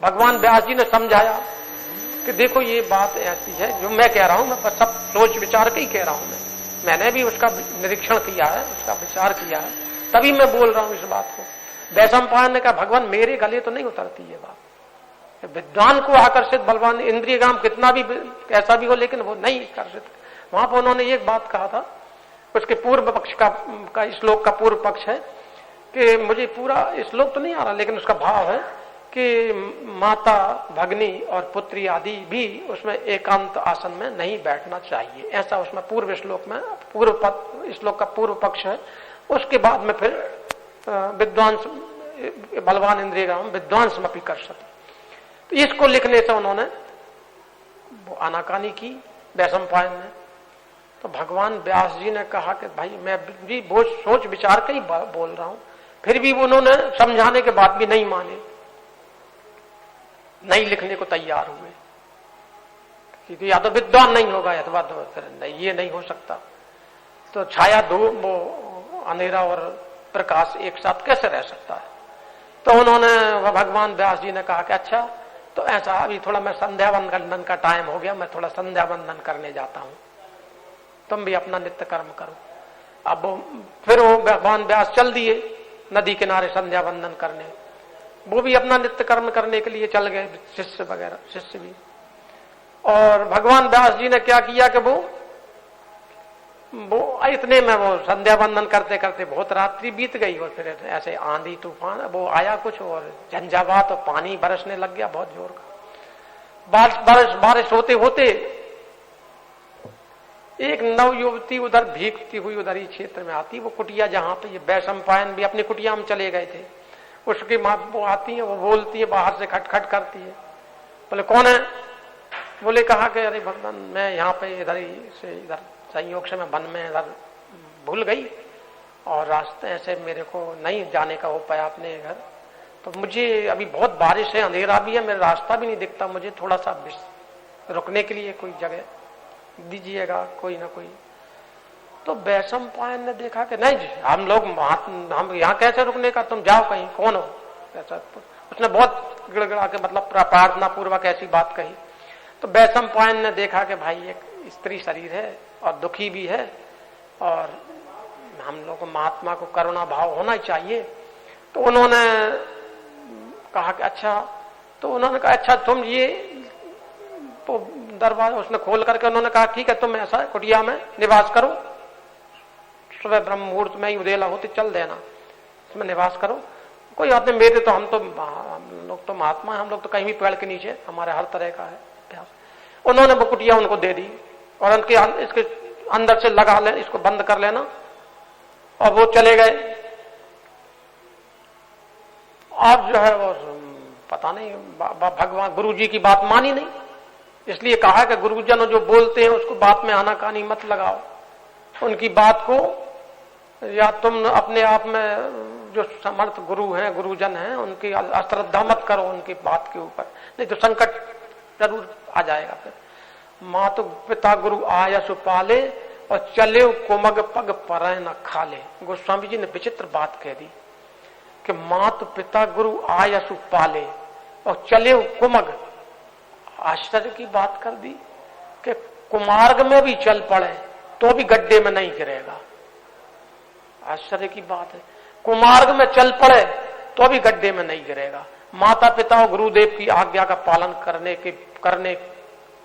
भगवान व्यास जी ने समझाया कि देखो ये बात ऐसी है, जो मैं कह रहा हूं मैं सब सोच विचार के ही कह रहा हूं, मैंने भी उसका निरीक्षण किया है, उसका विचार किया है, तभी मैं बोल रहा हूं इस बात को। वैशंपायन ने कहा भगवान मेरे गले तो नहीं उतरती ये बात, विद्वान को आकर्षित बलवान इंद्रिय ग्राम कितना भी कैसा भी हो लेकिन वो नहीं आकर्षित। वहां पर उन्होंने एक बात कहा था, उसके पूर्व पक्ष का श्लोक का पूर्व पक्ष है कि मुझे पूरा श्लोक तो नहीं आ रहा लेकिन उसका भाव है कि माता भगनी और पुत्री आदि भी उसमें एकांत आसन में नहीं बैठना चाहिए, ऐसा उसमें पूर्व श्लोक में श्लोक का पूर्व पक्ष है। उसके बाद में फिर विद्वांस बलवान इंद्रिय ग्राम विद्वांसमपि कर्षति। तो इसको लिखने से उन्होंने वो आनाकानी की वैशंपायन ने। तो भगवान व्यास जी ने कहा कि भाई मैं भी बहुत सोच विचार के ही बोल रहा हूं, फिर भी उन्होंने समझाने के बाद भी नहीं माने, नहीं लिखने को तैयार हुए, क्योंकि या तो विद्वान नहीं होगा या तो फिर नहीं, ये नहीं हो सकता। तो छाया दो वो अंधेरा और प्रकाश एक साथ कैसे रह सकता है? तो उन्होंने भगवान व्यास जी ने कहा कि अच्छा तो ऐसा अभी थोड़ा मैं संध्या वंदन का टाइम हो गया, मैं थोड़ा संध्या वंदन करने जाता हूं, तुम भी अपना नित्य कर्म करो। अब फिर वो भगवान व्यास चल दिए नदी किनारे संध्या वंदन करने, वो भी अपना नित्य कर्म करने के लिए चल गए, शिष्य वगैरह शिष्य भी। और भगवान व्यास जी ने क्या किया कि वो इतने में वो संध्या वंदन करते करते बहुत रात्रि बीत गई और फिर ऐसे आंधी तूफान वो आया कुछ और झंझावात और पानी बरसने लग गया बहुत जोर का। बारिश होते होते एक नव युवती उधर भीगती हुई उधर ही क्षेत्र में आती, वो कुटिया जहां पे ये वैशंपायन भी अपनी कुटिया में चले गए थे, उसकी मां वो आती है, वो बोलती है, बाहर से खटखट करती है। बोले कौन है? बोले कहा कि अरे भगवान मैं यहाँ पे इधर ही से इधर संयोग से मैं वन में इधर भूल गई और रास्ते ऐसे मेरे को नहीं जाने का हो पाया अपने घर, तो मुझे अभी बहुत बारिश है, अंधेरा भी है, मेरा रास्ता भी नहीं दिखता, मुझे थोड़ा सा रुकने के लिए कोई जगह दीजिएगा कोई ना कोई। तो वैशंपायन ने देखा कि नहीं जी हम यहाँ कैसे रुकने का, तुम जाओ कहीं, कौन हो ऐसा। उसने बहुत गिड़गिड़ा के मतलब प्रार्थना पूर्वक ऐसी बात कही। तो वैशंपायन ने देखा कि भाई एक स्त्री शरीर है और दुखी भी है और हम लोग को महात्मा को करुणा भाव होना ही चाहिए। तो उन्होंने कहा कि अच्छा, तो उन्होंने कहा अच्छा तुम ये तो दरवाजा उसने खोल करके उन्होंने कहा ठीक है तुम ऐसा कुटिया में निवास करो, सुबह ब्रह्म मुहूर्त में ही उदेला होती चल देना, इसमें निवास करो, कोई बात नहीं, मेरे तो हम लोग तो महात्मा है, हम लोग तो कहीं भी पेड़ के नीचे, हमारे हर तरह का है अभ्यास। उन्होंने वो कुटिया उनको दे दी और उनके इसके अंदर से लगा ले, इसको बंद कर लेना, और वो चले गए। अब जो है वो पता नहीं भगवान गुरु जी की बात मानी नहीं, इसलिए कहा कि गुरुजन जो बोलते हैं उसको बात में आनाकानी मत लगाओ, उनकी बात को या तुम अपने आप में जो समर्थ गुरु हैं गुरुजन हैं उनकी अश्रद्धा मत करो उनकी बात के ऊपर, नहीं तो संकट जरूर आ जाएगा। फिर मातु पिता गुरु आयसु पाले और चले कुमग पग पर न खाले। गोस्वामी जी ने विचित्र बात कह दी कि मातु पिता गुरु आयसु पाले और चले कुमग। आश्चर्य की बात कर दी कि कुमार्ग में भी चल पड़े तो भी गड्ढे में नहीं गिरेगा। आश्चर्य की बात है, कुमार्ग में चल पड़े तो भी गड्ढे में नहीं गिरेगा। माता पिता और गुरुदेव की आज्ञा का पालन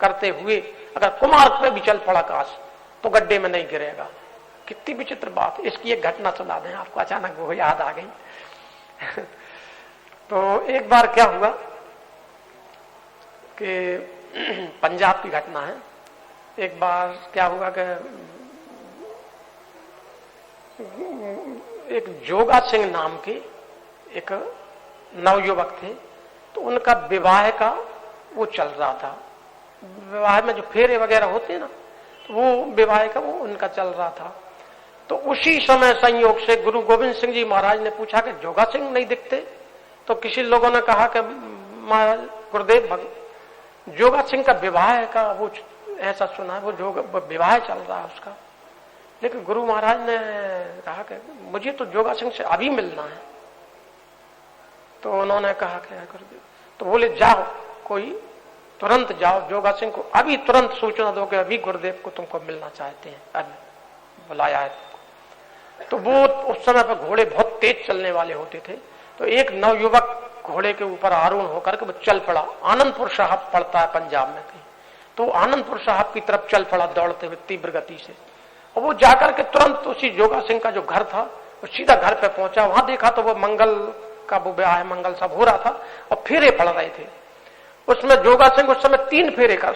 करते हुए अगर कुमार्ग पे भी चल पड़ा काश तो गड्ढे में नहीं गिरेगा। कितनी विचित्र बात। इसकी एक घटना सुना दें आपको, अचानक वो याद आ गई। तो एक बार क्या हुआ कि पंजाब की घटना है। एक बार क्या हुआ कि एक जोगा सिंह नाम के एक नवयुवक थे, तो उनका विवाह का वो चल रहा था। विवाह में जो फेरे वगैरह होते हैं ना, तो वो विवाह का वो उनका चल रहा था। तो उसी समय संयोग से गुरु गोविंद सिंह जी महाराज ने पूछा कि जोगा सिंह नहीं दिखते। तो किसी लोगों ने कहा कि महाराज गुरुदेव जोगा सिंह का विवाह का वो ऐसा सुना है, वो विवाह चल रहा है उसका। लेकिन गुरु महाराज ने कहा कि मुझे तो जोगा सिंह से अभी मिलना है। तो उन्होंने कहा कि गुरुदेव, तो बोले जाओ, कोई तुरंत जाओ जोगा सिंह को अभी तुरंत सूचना दो कि अभी गुरुदेव को तुमको मिलना चाहते हैं, अभी बुलाया है तुमको। तो वो उस समय पर घोड़े बहुत तेज चलने वाले होते थे। तो एक नवयुवक घोड़े के ऊपर आरूढ़ होकर के वो चल पड़ा। आनंदपुर साहब पड़ता है पंजाब में कहीं, तो आनंदपुर साहब की तरफ चल पड़ा दौड़ते हुए तीव्र गति से। और वो जाकर के तुरंत उसी जोगा सिंह का जो घर था वो सीधा घर पे पहुंचा। वहां देखा तो वो मंगल का वो ब्याह मंगल सब हो रहा था और फेरे पड़ रहे थे। उसमें जोगा सिंह उस समय 3 फेरे कर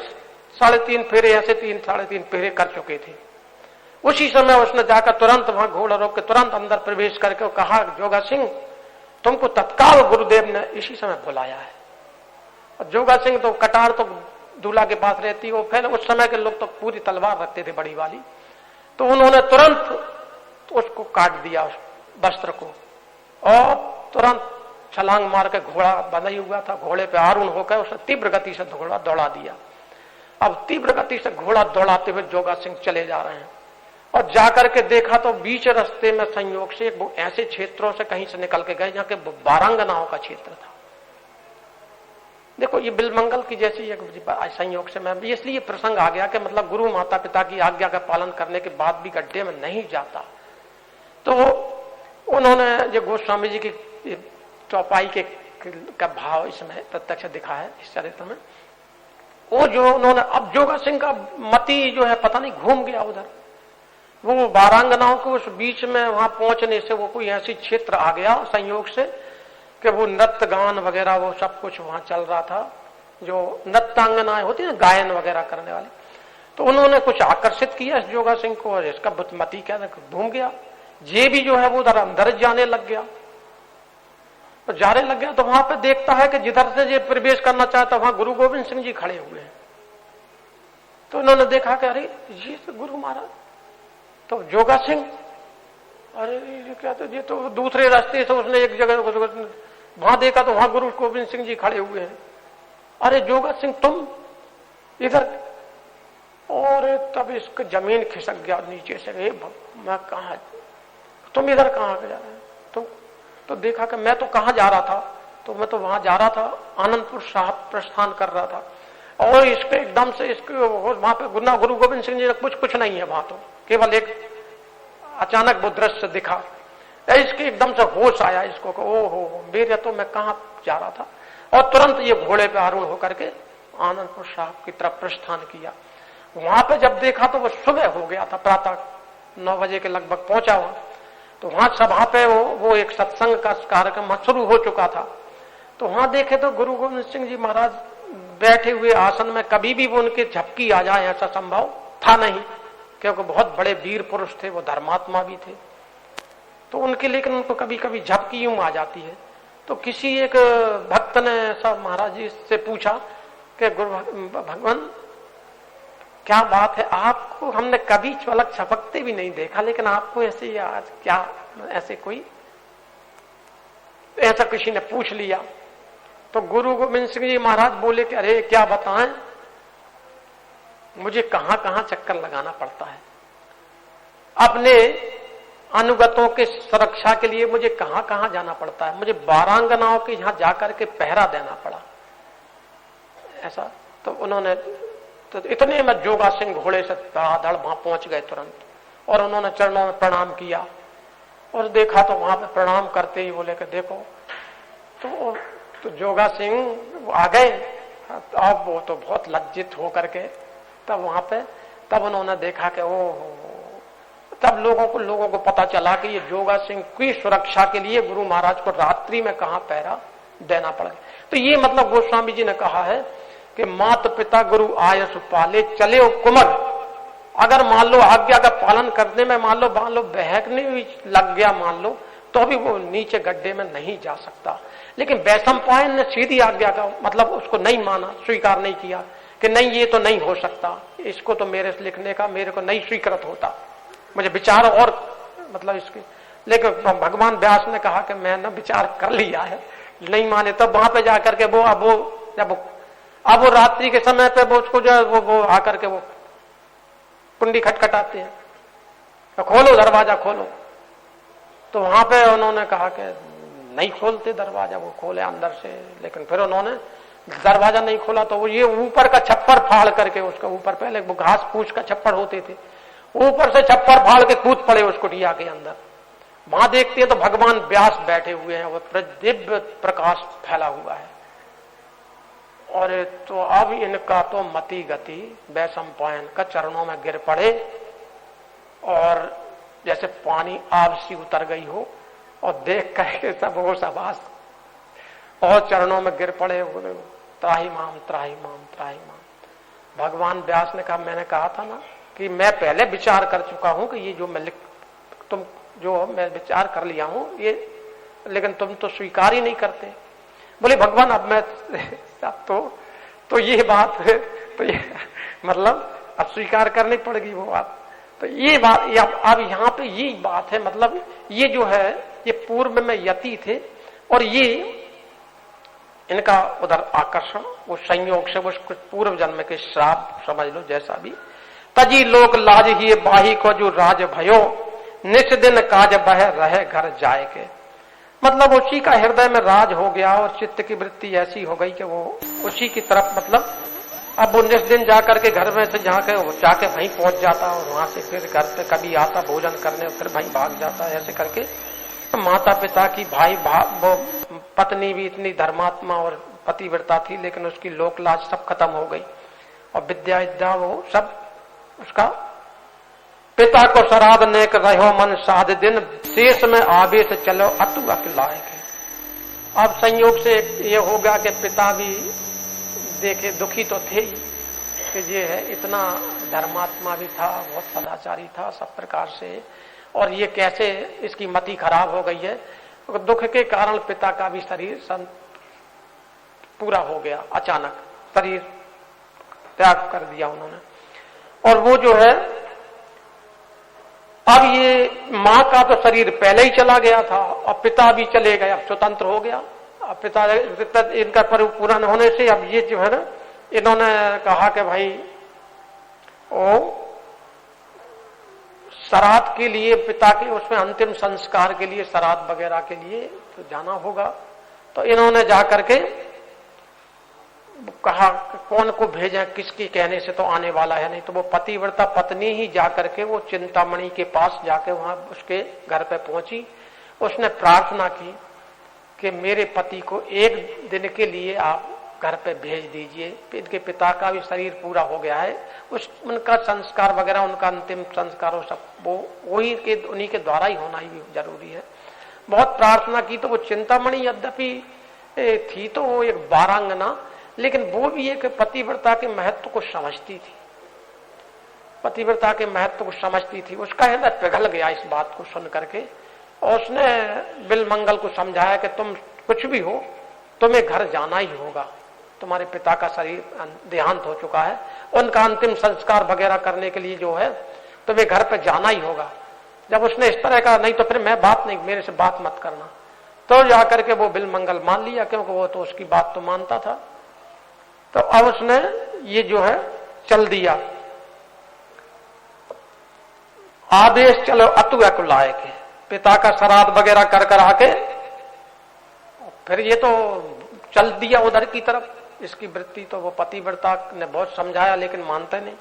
3.5 फेरे ऐसे 3-3.5 फेरे कर चुके थे। उसी समय उसने जाकर तुरंत वहां घोड़ा रोक के तुरंत अंदर प्रवेश करके कहा, जोगा सिंह तुमको तत्काल गुरुदेव ने इसी समय बुलाया है। और जोगा सिंह तो कटार तो दूल्हा के पास रहती हो, फिर उस समय के लोग तो पूरी तलवार रखते थे बड़ी वाली। तो उन्होंने तुरंत उसको काट दिया उस वस्त्र को और तुरंत छलांग मार के घोड़ा बंधा ही हुआ था, घोड़े पे आरूढ़ होकर उसने तीव्र गति से घोड़ा दौड़ा दिया। अब तीव्र गति से घोड़ा दौड़ाते हुए जोगा सिंह चले जा रहे हैं और जाकर के देखा तो बीच रास्ते में संयोग से वो ऐसे क्षेत्रों से कहीं से निकल के गए जहां के बारांगनाओं का क्षेत्र था। देखो ये बिलमंगल की जैसी एक संयोग से मैं इसलिए प्रसंग आ गया कि मतलब गुरु माता पिता की आज्ञा का पालन करने के बाद भी गड्ढे में नहीं जाता। तो उन्होंने जो गोस्वामी जी की चौपाई का भाव इसमें प्रत्यक्ष दिखा है इस चरित्र में। वो जो उन्होंने अब जोगा सिंह का मति जो है पता नहीं घूम गया उधर, वो बारांगनाओं को उस बीच में वहां पहुंचने से वो कोई ऐसी क्षेत्र आ गया संयोग से कि वो नृत्य गान वगैरह वो सब कुछ वहां चल रहा था, जो नृत्यांगनाएं होती है गायन वगैरह करने वाली। तो उन्होंने कुछ आकर्षित किया इस जोगा सिंह को और इसका बुद्धमती क्या घूम गया। ये भी जो है वो उधर अंदर जाने लग गया। तो जाने लग गया तो वहां पे देखता है कि जिधर से ये प्रवेश करना चाहता वहां गुरु गोविंद सिंह जी खड़े हुए हैं। तो उन्होंने देखा कि अरे ये तो गुरु महाराज। तो जोगा सिंह अरे क्या, तो ये तो दूसरे रास्ते से उसने एक जगह वहां देखा तो वहां गुरु गोविंद सिंह जी खड़े हुए हैं। अरे जोगा सिंह तुम इधर, और तब इसको जमीन खिसक गया नीचे से। मैं कहा तुम इधर कहां जा रहे हैं? तुम तो देखा कि मैं तो कहां जा रहा था, तो मैं तो वहां जा रहा था आनंदपुर साहब प्रस्थान कर रहा था। और इसके एकदम से इसके वहां पे गुरु गोविंद सिंह जी कुछ नहीं है वहां, तो केवल एक अचानक वो दृश्य दिखा। इसके एकदम से होश आया इसको कि ओहो मेरे तो मैं कहां जा रहा था। और तुरंत ये घोड़े पे आरूढ़ होकर के आनंदपुर साहब की तरफ प्रस्थान किया। वहां पे जब देखा तो वो सुबह हो गया था, प्रातः 9 बजे के लगभग पहुंचा हुआ। तो वहां सभा पे वो एक सत्संग का कार्यक्रम शुरू हो चुका था। तो वहां देखे तो गुरु गोविंद सिंह जी महाराज बैठे हुए आसन में, कभी भी वो उनके झपकी आ जाए ऐसा संभव था नहीं, क्योंकि बहुत बड़े वीर पुरुष थे, वो धर्मात्मा भी थे। तो उनके लेकिन उनको कभी कभी झपकी यूं आ जाती है। तो किसी एक भक्त ने ऐसा महाराज जी से पूछा कि गुरु भगवान क्या बात है, आपको हमने कभी चलक छपकते भी नहीं देखा, लेकिन आपको ऐसे आज क्या ऐसे कोई ऐसा किसी ने पूछ लिया। तो गुरु गोविंद सिंह जी महाराज बोले कि अरे क्या बताएं, मुझे कहां कहां चक्कर लगाना पड़ता है, अपने अनुगतों के सुरक्षा के लिए मुझे कहां कहां जाना पड़ता है, मुझे बारांगनाओं के यहां जाकर के पहरा देना पड़ा ऐसा। तो उन्होंने तो इतने में जोगा सिंह घोड़े से धड़ाधड़ वहां पहुंच गए तुरंत, और उन्होंने चरणों में प्रणाम किया और देखा तो वहां पे प्रणाम करते ही बोले कि देखो, तो जोगा सिंह आ गए। अब वो तो बहुत लज्जित हो करके तब वहां पे तब उन्होंने देखा कि तब लोगों को पता चला कि ये जोगा सिंह की सुरक्षा के लिए गुरु महाराज को रात्रि में कहां पहरा देना पड़ गया। तो ये मतलब गोस्वामी जी ने कहा है कि माता पिता गुरु आयस पाले चले कुमर, अगर मान लो आज्ञा का पालन करने में मान लो बहकने भी लग गया मान लो, तो भी वो नीचे गड्ढे में नहीं जा सकता। लेकिन वैशंपायन ने सीधी आज्ञा का मतलब उसको नहीं माना, स्वीकार नहीं किया कि नहीं ये तो नहीं हो सकता, इसको तो मेरे से लिखने का मेरे को नहीं स्वीकृत होता, मुझे विचार और मतलब इसके। लेकिन भगवान व्यास ने कहा कि मैंने विचार कर लिया है, नहीं माने तब वहां पे जाकर के अब वो रात्रि के समय पे वो उसको जो है वो आकर के वो कुंडी खटखटाते हैं, तो खोलो दरवाजा खोलो। तो वहां पे उन्होंने कहा कि नहीं खोलते दरवाजा, वो खोले अंदर से, लेकिन फिर उन्होंने दरवाजा नहीं खोला तो वो ये ऊपर का छप्पर फाड़ करके उसका ऊपर पहले वो घास फूस का छप्पर होते थे, ऊपर से छप्पर फाड़ के कूद पड़े उस कुटिया के अंदर। वहां देखते हैं तो भगवान व्यास बैठे हुए हैं, वो दिव्य प्रकाश फैला हुआ है। और तो अब इनका तो मति गति वैशंपायन का चरणों में गिर पड़े, और जैसे पानी आपसी उतर गई हो, और देख करके सब वो सबास और चरणों में गिर पड़े, बोले त्राही माम त्राही माम त्राही माम। भगवान व्यास ने कहा मैंने कहा था ना कि मैं पहले विचार कर चुका हूं कि ये जो मैं तुम जो मैं विचार कर लिया हूं ये, लेकिन तुम तो स्वीकार ही नहीं करते। बोले भगवान अब मैं तो ये बात है, तो ये मतलब अब स्वीकार करनी पड़ेगी वो बात। तो ये बात अब यहाँ पे ये बात है, मतलब ये जो है ये पूर्व में यति थे, और ये इनका उधर आकर्षण वो संयोग से वो कुछ पूर्व जन्म के श्राप समझ लो जैसा भी। तजी लोक लाज ही बाही को जो राज भयो, निस दिन काज बह रहे घर जाए के। मतलब उसी का हृदय में राज हो गया, और चित्त की वृत्ति ऐसी हो गई कि वो उसी की तरफ मतलब अब वो निस दिन जाकर के घर में से जाके वहीं पहुंच जाता, और वहां से फिर घर पे कभी आता भोजन करने, फिर वहीं भाग जाता। ऐसे करके माता पिता की वो पत्नी भी इतनी धर्मात्मा और पतिव्रता थी, लेकिन उसकी लोक लाज सब खत्म हो गई, और विद्या वो सब उसका। पिता को श्राद्ध नेक रहो मन साध दिन, शेष में आवेश चलो अतु अकलाए के। अब संयोग से ये हो गया कि पिता भी देखे दुखी तो थे ही कि ये है इतना धर्मात्मा भी था, बहुत सदाचारी था सब प्रकार से, और ये कैसे इसकी मति खराब हो गई है। तो दुख के कारण पिता का भी शरीर पूरा हो गया, अचानक शरीर त्याग कर दिया उन्होंने। और वो जो है अब ये मां का तो शरीर पहले ही चला गया था, और पिता भी चले गए, अब स्वतंत्र हो गया। अब पिता इनका पूरा न होने से अब ये जो है ना, इन्होंने कहा कि भाई ओ श्राद्ध के लिए पिता के उसमें अंतिम संस्कार के लिए श्राद्ध वगैरह के लिए तो जाना होगा। तो इन्होंने जाकर के कहा कौन को भेजें, किसके कहने से तो आने वाला है नहीं। तो वो पतिव्रता पत्नी ही जाकर के वो चिंतामणि के पास जाके वहां उसके घर पे पहुंची। उसने प्रार्थना की कि मेरे पति को एक दिन के लिए आप घर पे भेज दीजिए, इनके पिता का भी शरीर पूरा हो गया है, उनका संस्कार वगैरह उनका अंतिम संस्कार हो सब वो उन्हीं के द्वारा ही होना ही जरूरी है। बहुत प्रार्थना की। तो वो चिंतामणि यद्यपि थी तो वो एक बारांगना, लेकिन वो भी एक पतिव्रता के महत्व को समझती थी, पतिव्रता के महत्व को समझती थी। उसका हृदय पिघल गया इस बात को सुन करके और उसने बिलमंगल को समझाया कि तुम कुछ भी हो, तुम्हें घर जाना ही होगा, तुम्हारे पिता का शरीर देहांत हो चुका है, उनका अंतिम संस्कार वगैरह करने के लिए जो है तुम्हें घर पे जाना ही होगा। जब उसने इस तरह कहा, नहीं तो फिर मैं बात नहीं, मेरे से बात मत करना, तो जाकर के वो बिलमंगल मान लिया, क्योंकि वो तो उसकी बात तो मानता था। तो अब उसने ये जो है चल दिया, आदेश चलो अतुआ को लाए के, पिता का श्राद्ध वगैरह कर आके फिर ये तो चल दिया उधर की तरफ। इसकी वृत्ति तो वो पतिव्रता ने बहुत समझाया लेकिन मानते नहीं।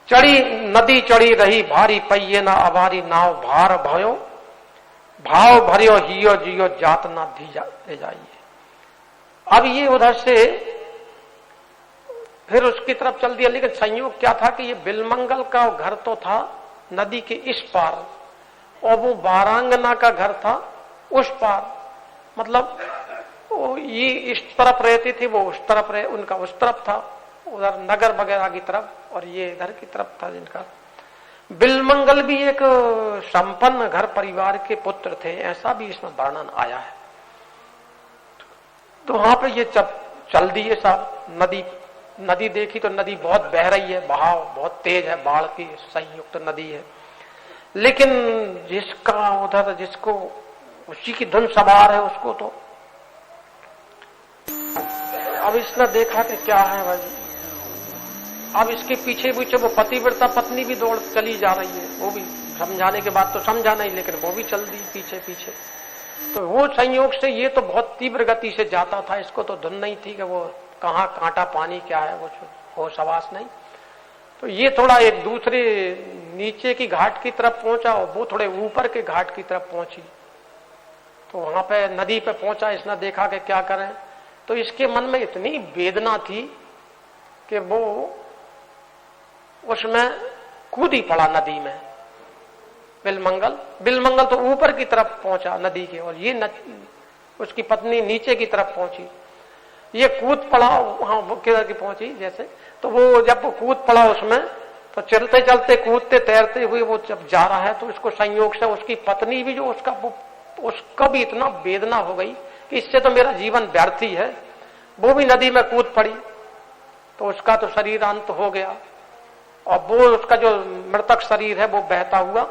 चढ़ी नदी चढ़ी रही भारी, पहिए ना अबारी नाव भार भयो, भाव भरियो हियो जियो जात ना ले जाइए। अब ये उधर से फिर उसकी तरफ चल दिया, लेकिन संयोग क्या था कि ये बिलमंगल का घर तो था नदी के इस पार और वो बारांगना का घर था उस पार, मतलब वो ये इस तरफ रहती थी, वो उस तरफ रहे, उनका उस तरफ था, उधर नगर वगैरह की तरफ, और ये इधर की तरफ था जिनका। बिलमंगल भी एक संपन्न घर परिवार के पुत्र थे, ऐसा भी इसमें वर्णन आया है। तो वहां पे ये चल दिए साहब। नदी देखी तो नदी बहुत बह रही है, बहाव बहुत तेज है, बाढ़ की संयुक्त नदी है, लेकिन जिसका उधर जिसको उसी की धुन सवार है उसको तो अब इसने देखा कि क्या है भाई। अब इसके पीछे पीछे वो पतिव्रता पत्नी भी दौड़ चली जा रही है, वो भी समझाने के बाद तो समझा नहीं, लेकिन वो भी चल दी पीछे पीछे। तो वो संयोग से ये तो बहुत तीव्र गति से जाता था, इसको तो धुन नहीं थी कि वो कहाँ कांटा पानी क्या है, वो होश हवास नहीं। तो ये थोड़ा एक दूसरे नीचे की घाट की तरफ पहुंचा और वो थोड़े ऊपर के घाट की तरफ पहुंची। तो वहां पे नदी पे पहुंचा, इसने देखा कि क्या करें। तो इसके मन में इतनी वेदना थी कि वो उसमें कूद ही पड़ा नदी में। बिलमंगल तो ऊपर की तरफ पहुंचा नदी के, और ये उसकी पत्नी नीचे की तरफ पहुंची। ये कूद पड़ा वहां किधर की पहुंची जैसे, तो वो जब वो कूद पड़ा उसमें, तो चलते चलते कूदते तैरते हुए वो जब जा रहा है, तो उसको संयोग से उसकी पत्नी भी जो उसका भी इतना वेदना हो गई कि इससे तो मेरा जीवन व्यर्थ ही है, वो भी नदी में कूद पड़ी। तो उसका तो शरीर अंत हो गया, और वो उसका जो मृतक शरीर है वो बहता हुआ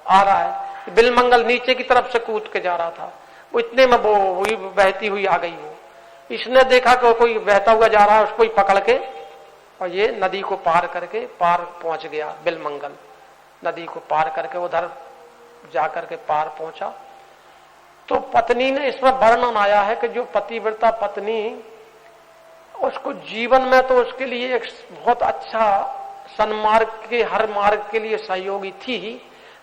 आ रहा है। बिलमंगल नीचे की तरफ से कूद के जा रहा था, वो इतने में वो हुई बहती हुई आ गई। वो इसने देखा कि कोई बहता हुआ जा रहा है, उसको ही पकड़ के और ये नदी को पार करके पार पहुंच गया। बिलमंगल नदी को पार करके उधर जाकर के पार पहुंचा। तो पत्नी ने, इसमें वर्णन आया है कि जो पतिव्रता पत्नी, उसको जीवन में तो उसके लिए एक बहुत अच्छा सन्मार्ग के हर मार्ग के लिए सहयोगी थी ही,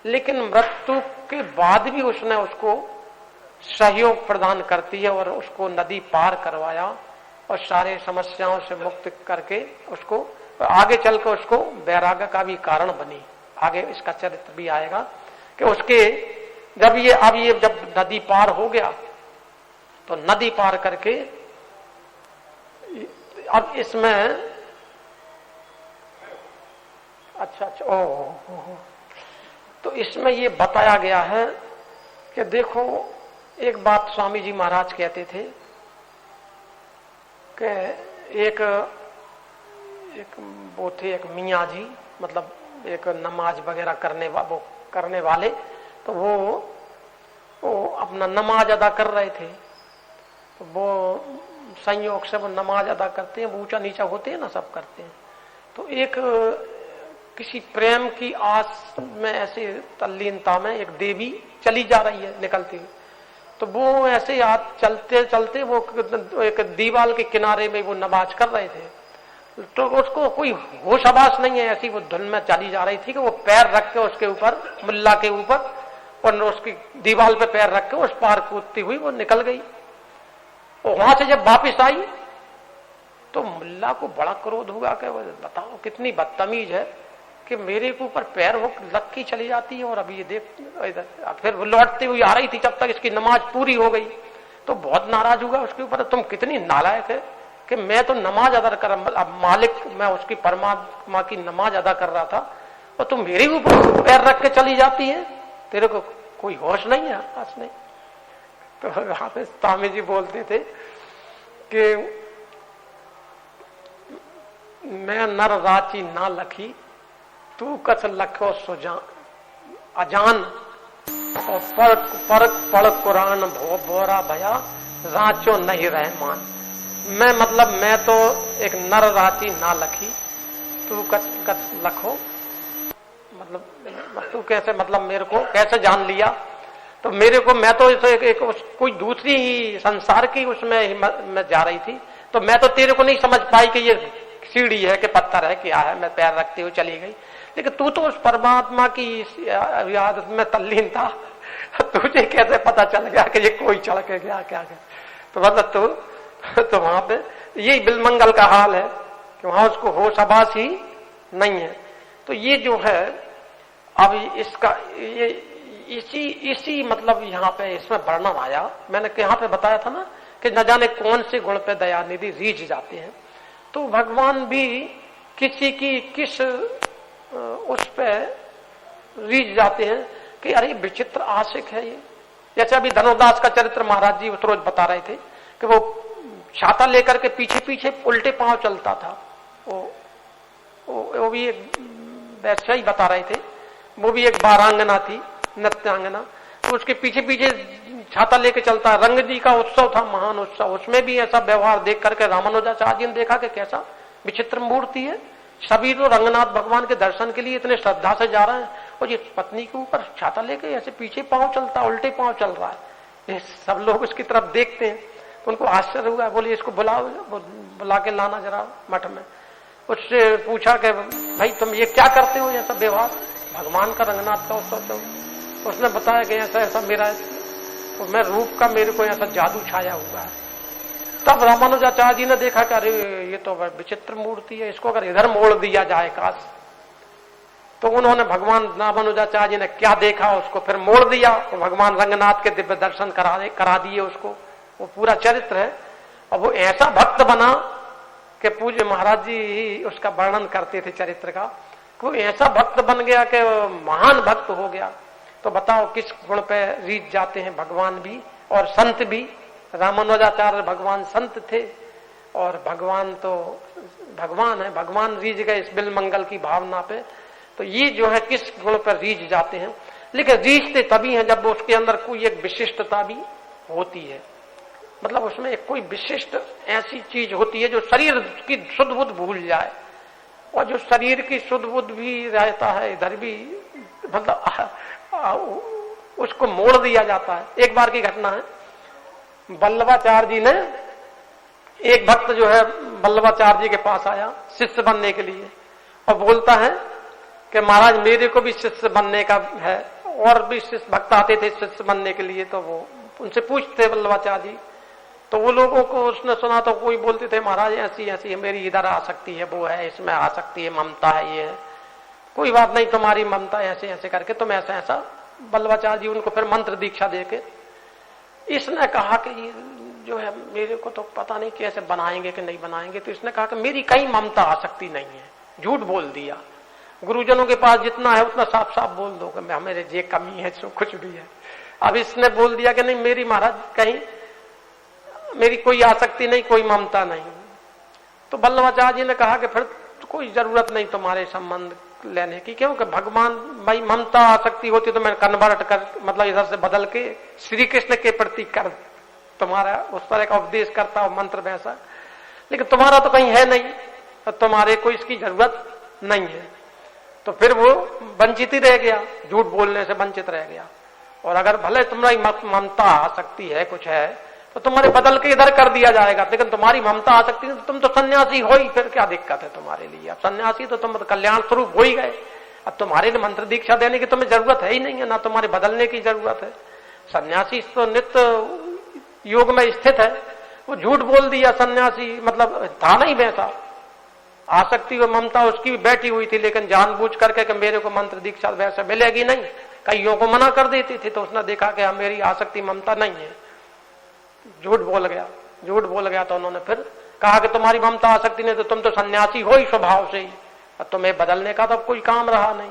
लेकिन मृत्यु के बाद भी उसने उसको सहयोग प्रदान करती है और उसको नदी पार करवाया और सारे समस्याओं से मुक्त करके उसको आगे चलकर उसको वैराग्य का भी कारण बनी। आगे इसका चरित्र भी आएगा कि उसके जब नदी पार हो गया, तो नदी पार करके अब इसमें अच्छा तो इसमें ये बताया गया है कि देखो, एक बात स्वामी जी महाराज कहते थे कि एक वो थे एक मियाँ जी, मतलब एक नमाज वगैरह करने वाले, तो वो अपना नमाज अदा कर रहे थे। तो वो संयोग से वो नमाज अदा करते हैं, ऊंचा नीचा होते हैं ना, सब करते हैं। तो एक किसी प्रेम की आस में, ऐसे तल्लीनता में एक देवी चली जा रही है निकलती हुई। तो वो ऐसे चलते चलते वो एक दीवार के किनारे में वो नमाज कर रहे थे। तो उसको कोई होश आवास नहीं है, ऐसी वो धुन में चली जा रही थी कि वो पैर रख के उसके ऊपर, मुल्ला के ऊपर, और उसकी दीवार पे पैर रख के उस पार कूदती हुई वो निकल गई। और वहां से जब वापिस आई तो मुल्ला को बड़ा क्रोध हुआ कि बताओ कितनी बदतमीज है कि मेरे ऊपर पैर हो लग की चली जाती है, और अभी ये देख इधर फिर वो लौटती हुई आ रही थी जब तक इसकी नमाज पूरी हो गई। तो बहुत नाराज हुआ उसके ऊपर, तुम कितनी नालायक है कि मैं तो नमाज अदा कर, अब मालिक मैं उसकी परमात्मा की नमाज अदा कर रहा था और तुम मेरे ऊपर पैर रख के चली जाती है, तेरे को कोई होश नहीं है पास नहीं। तो वहां पे स्वामी जी बोलते थे कि मैं नर राची ना लखी, तू कस लखो सुजान अजान, और पढ़ कुरान भो बोरा भया, राचो नहीं रहमान। मैं मतलब मैं तो एक नर राची ना लखी, तू कस लखो, मतलब तू कैसे, मतलब मेरे को कैसे जान लिया। तो मेरे को, मैं तो कोई दूसरी ही संसार की उसमें मैं जा रही थी, तो मैं तो तेरे को नहीं समझ पाई कि ये सीढ़ी है कि पत्थर है क्या है, मैं पैर रखते हुए चली गई। लेकिन तू तो उस परमात्मा की याद में तल्लीन था, तुझे कैसे पता चल गया कि ये कोई चढ़ के गया क्या गया। तो मतलब तो वहां पे यही बिलमंगल का हाल है कि वहां उसको होश आभास ही नहीं है। तो ये जो है अब इसका ये इसी मतलब यहाँ पे इसमें वर्णन आया। मैंने यहाँ पे बताया था ना कि न जाने कौन से गुण पे दयानिधि रीझ जाते हैं। तो भगवान भी किसी की किस उस पे रीझ जाते हैं कि अरे विचित्र आशिक है ये। जैसे अभी धनुर्दास का चरित्र महाराज जी उस रोज बता रहे थे कि वो छाता लेकर के पीछे पीछे उल्टे पांव चलता था। वो भी एक वैसा ही बता रहे थे, वो भी एक बारांगना थी, नृत्यांगना। तो उसके पीछे पीछे छाता लेके चलता। रंग जी का उत्सव था, महान उत्सव, उसमें भी ऐसा व्यवहार देख करके रामानुजाचार्य जी ने देखा कि कैसा विचित्र मूर्ति है। सभी तो रंगनाथ भगवान के दर्शन के लिए इतने श्रद्धा से जा रहे हैं, और ये पत्नी के ऊपर छाता लेके ऐसे पीछे पांव चलता, उल्टे पांव चल रहा है। ये सब लोग उसकी तरफ देखते हैं तो उनको आश्चर्य हुआ। बोले इसको बुलाओ, बुला के लाना जरा मठ में। उससे पूछा कि भाई तुम ये क्या करते हो ऐसा व्यवहार, भगवान का रंगनाथ का उत्सव। उसने बताया कि ऐसा ऐसा मेरा, तो मैं रूप का मेरे को ऐसा जादू छाया हुआ है। तब रामानुजाचार्य जी ने देखा कि अरे ये तो विचित्र मूर्ति है, इसको अगर इधर मोड़ दिया जाए काश। तो उन्होंने भगवान रामानुजाचार्य जी ने क्या देखा, उसको फिर मोड़ दिया। तो भगवान रंगनाथ के दिव्य दर्शन करा दिए उसको। वो पूरा चरित्र है। और वो ऐसा भक्त बना कि पूज्य महाराज जी ही उसका वर्णन करते थे चरित्र का। वो ऐसा भक्त बन गया कि महान भक्त हो गया। तो बताओ किस गुण पे रीझ जाते हैं भगवान भी और संत भी। रामानुजाचार्य भगवान संत थे, और भगवान तो भगवान है, भगवान रीझ गए इस बिलमंगल की भावना पे। तो ये जो है किस गुण पर रीझ जाते हैं। लेकिन रीझते तभी हैं जब उसके अंदर कोई एक विशिष्टता भी होती है, मतलब उसमें एक कोई विशिष्ट ऐसी चीज होती है जो शरीर की शुद्ध बुद्ध भूल जाए। और जो शरीर की शुद्ध बुद्ध भी रहता है इधर भी, मतलब उसको मोड़ दिया जाता है। एक बार की घटना है, वल्लभाचार्य जी ने, एक भक्त जो है वल्लभाचार्य जी के पास आया शिष्य बनने के लिए, और बोलता है कि महाराज मेरे को भी शिष्य बनने का है। और भी शिष्य भक्त आते थे शिष्य बनने के लिए, तो वो उनसे पूछते वल्लभाचार्य जी। तो वो लोगों को उसने सुना तो कोई बोलते थे महाराज ऐसी ऐसी है, मेरी इधर आ सकती है, वो है, इसमें आ सकती है, ममता है, ये है। कोई बात नहीं, तुम्हारी ममता ऐसे ऐसे करके तुम ऐसा ऐसा। वल्लभाचार्य जी उनको फिर मंत्र दीक्षा देके, इसने कहा कि ये जो है मेरे को तो पता नहीं कैसे बनाएंगे कि नहीं बनाएंगे। तो इसने कहा कि मेरी कहीं ममता आ सकती नहीं है। झूठ बोल दिया। गुरुजनों के पास जितना है उतना साफ साफ बोल दो कि मेरे जे कमी है जो कुछ भी है। अब इसने बोल दिया कि नहीं मेरी महाराज कहीं मेरी कोई आसक्ति नहीं, कोई ममता नहीं। तो वल्लभाचार्य जी ने कहा कि फिर कोई जरूरत नहीं तुम्हारे संबंध लेने की, क्योंकि भगवान भाई ममता आसक्ति होती तो मैं कन्वर्ट कर, मतलब इधर से बदल के श्री कृष्ण के प्रति कर तुम्हारा उस तरह का उपदेश करता हो मंत्र वैसा। लेकिन तुम्हारा तो कहीं है नहीं, तो तुम्हारे को इसकी जरूरत नहीं है। तो फिर वो वंचित ही रह गया, झूठ बोलने से वंचित रह गया। और अगर भले तुम्हारी ममता आसक्ति है, कुछ है, तो तुम्हारे बदल के इधर कर दिया जाएगा। लेकिन तुम्हारी ममता आ सकती है, तुम तो सन्यासी हो ही, फिर क्या दिक्कत है तुम्हारे लिए। अब सन्यासी तो तुम कल्याण स्वरूप हो ही गए। अब तुम्हारे लिए मंत्र दीक्षा देने की तुम्हें जरूरत है ही नहीं है, ना तुम्हारे बदलने की जरूरत है। सन्यासी तो नित्य योग में स्थित है। वो झूठ बोल दिया सन्यासी, मतलब था नहीं वैसा। आसक्ति व ममता उसकी भी बैठी हुई थी, लेकिन जानबूझ करके कि मेरे को मंत्र दीक्षा वैसे मिलेगी नहीं, कईयों को मना कर देती थी। तो उसने देखा कि मेरी आसक्ति ममता नहीं है, झूठ बोल गया। झूठ बोल गया तो उन्होंने फिर कहा कि तुम्हारी ममता आसक्ति नहीं, तो तुम तो सन्यासी हो ही स्वभाव से ही, अब तुम्हें बदलने का तो कोई काम रहा नहीं।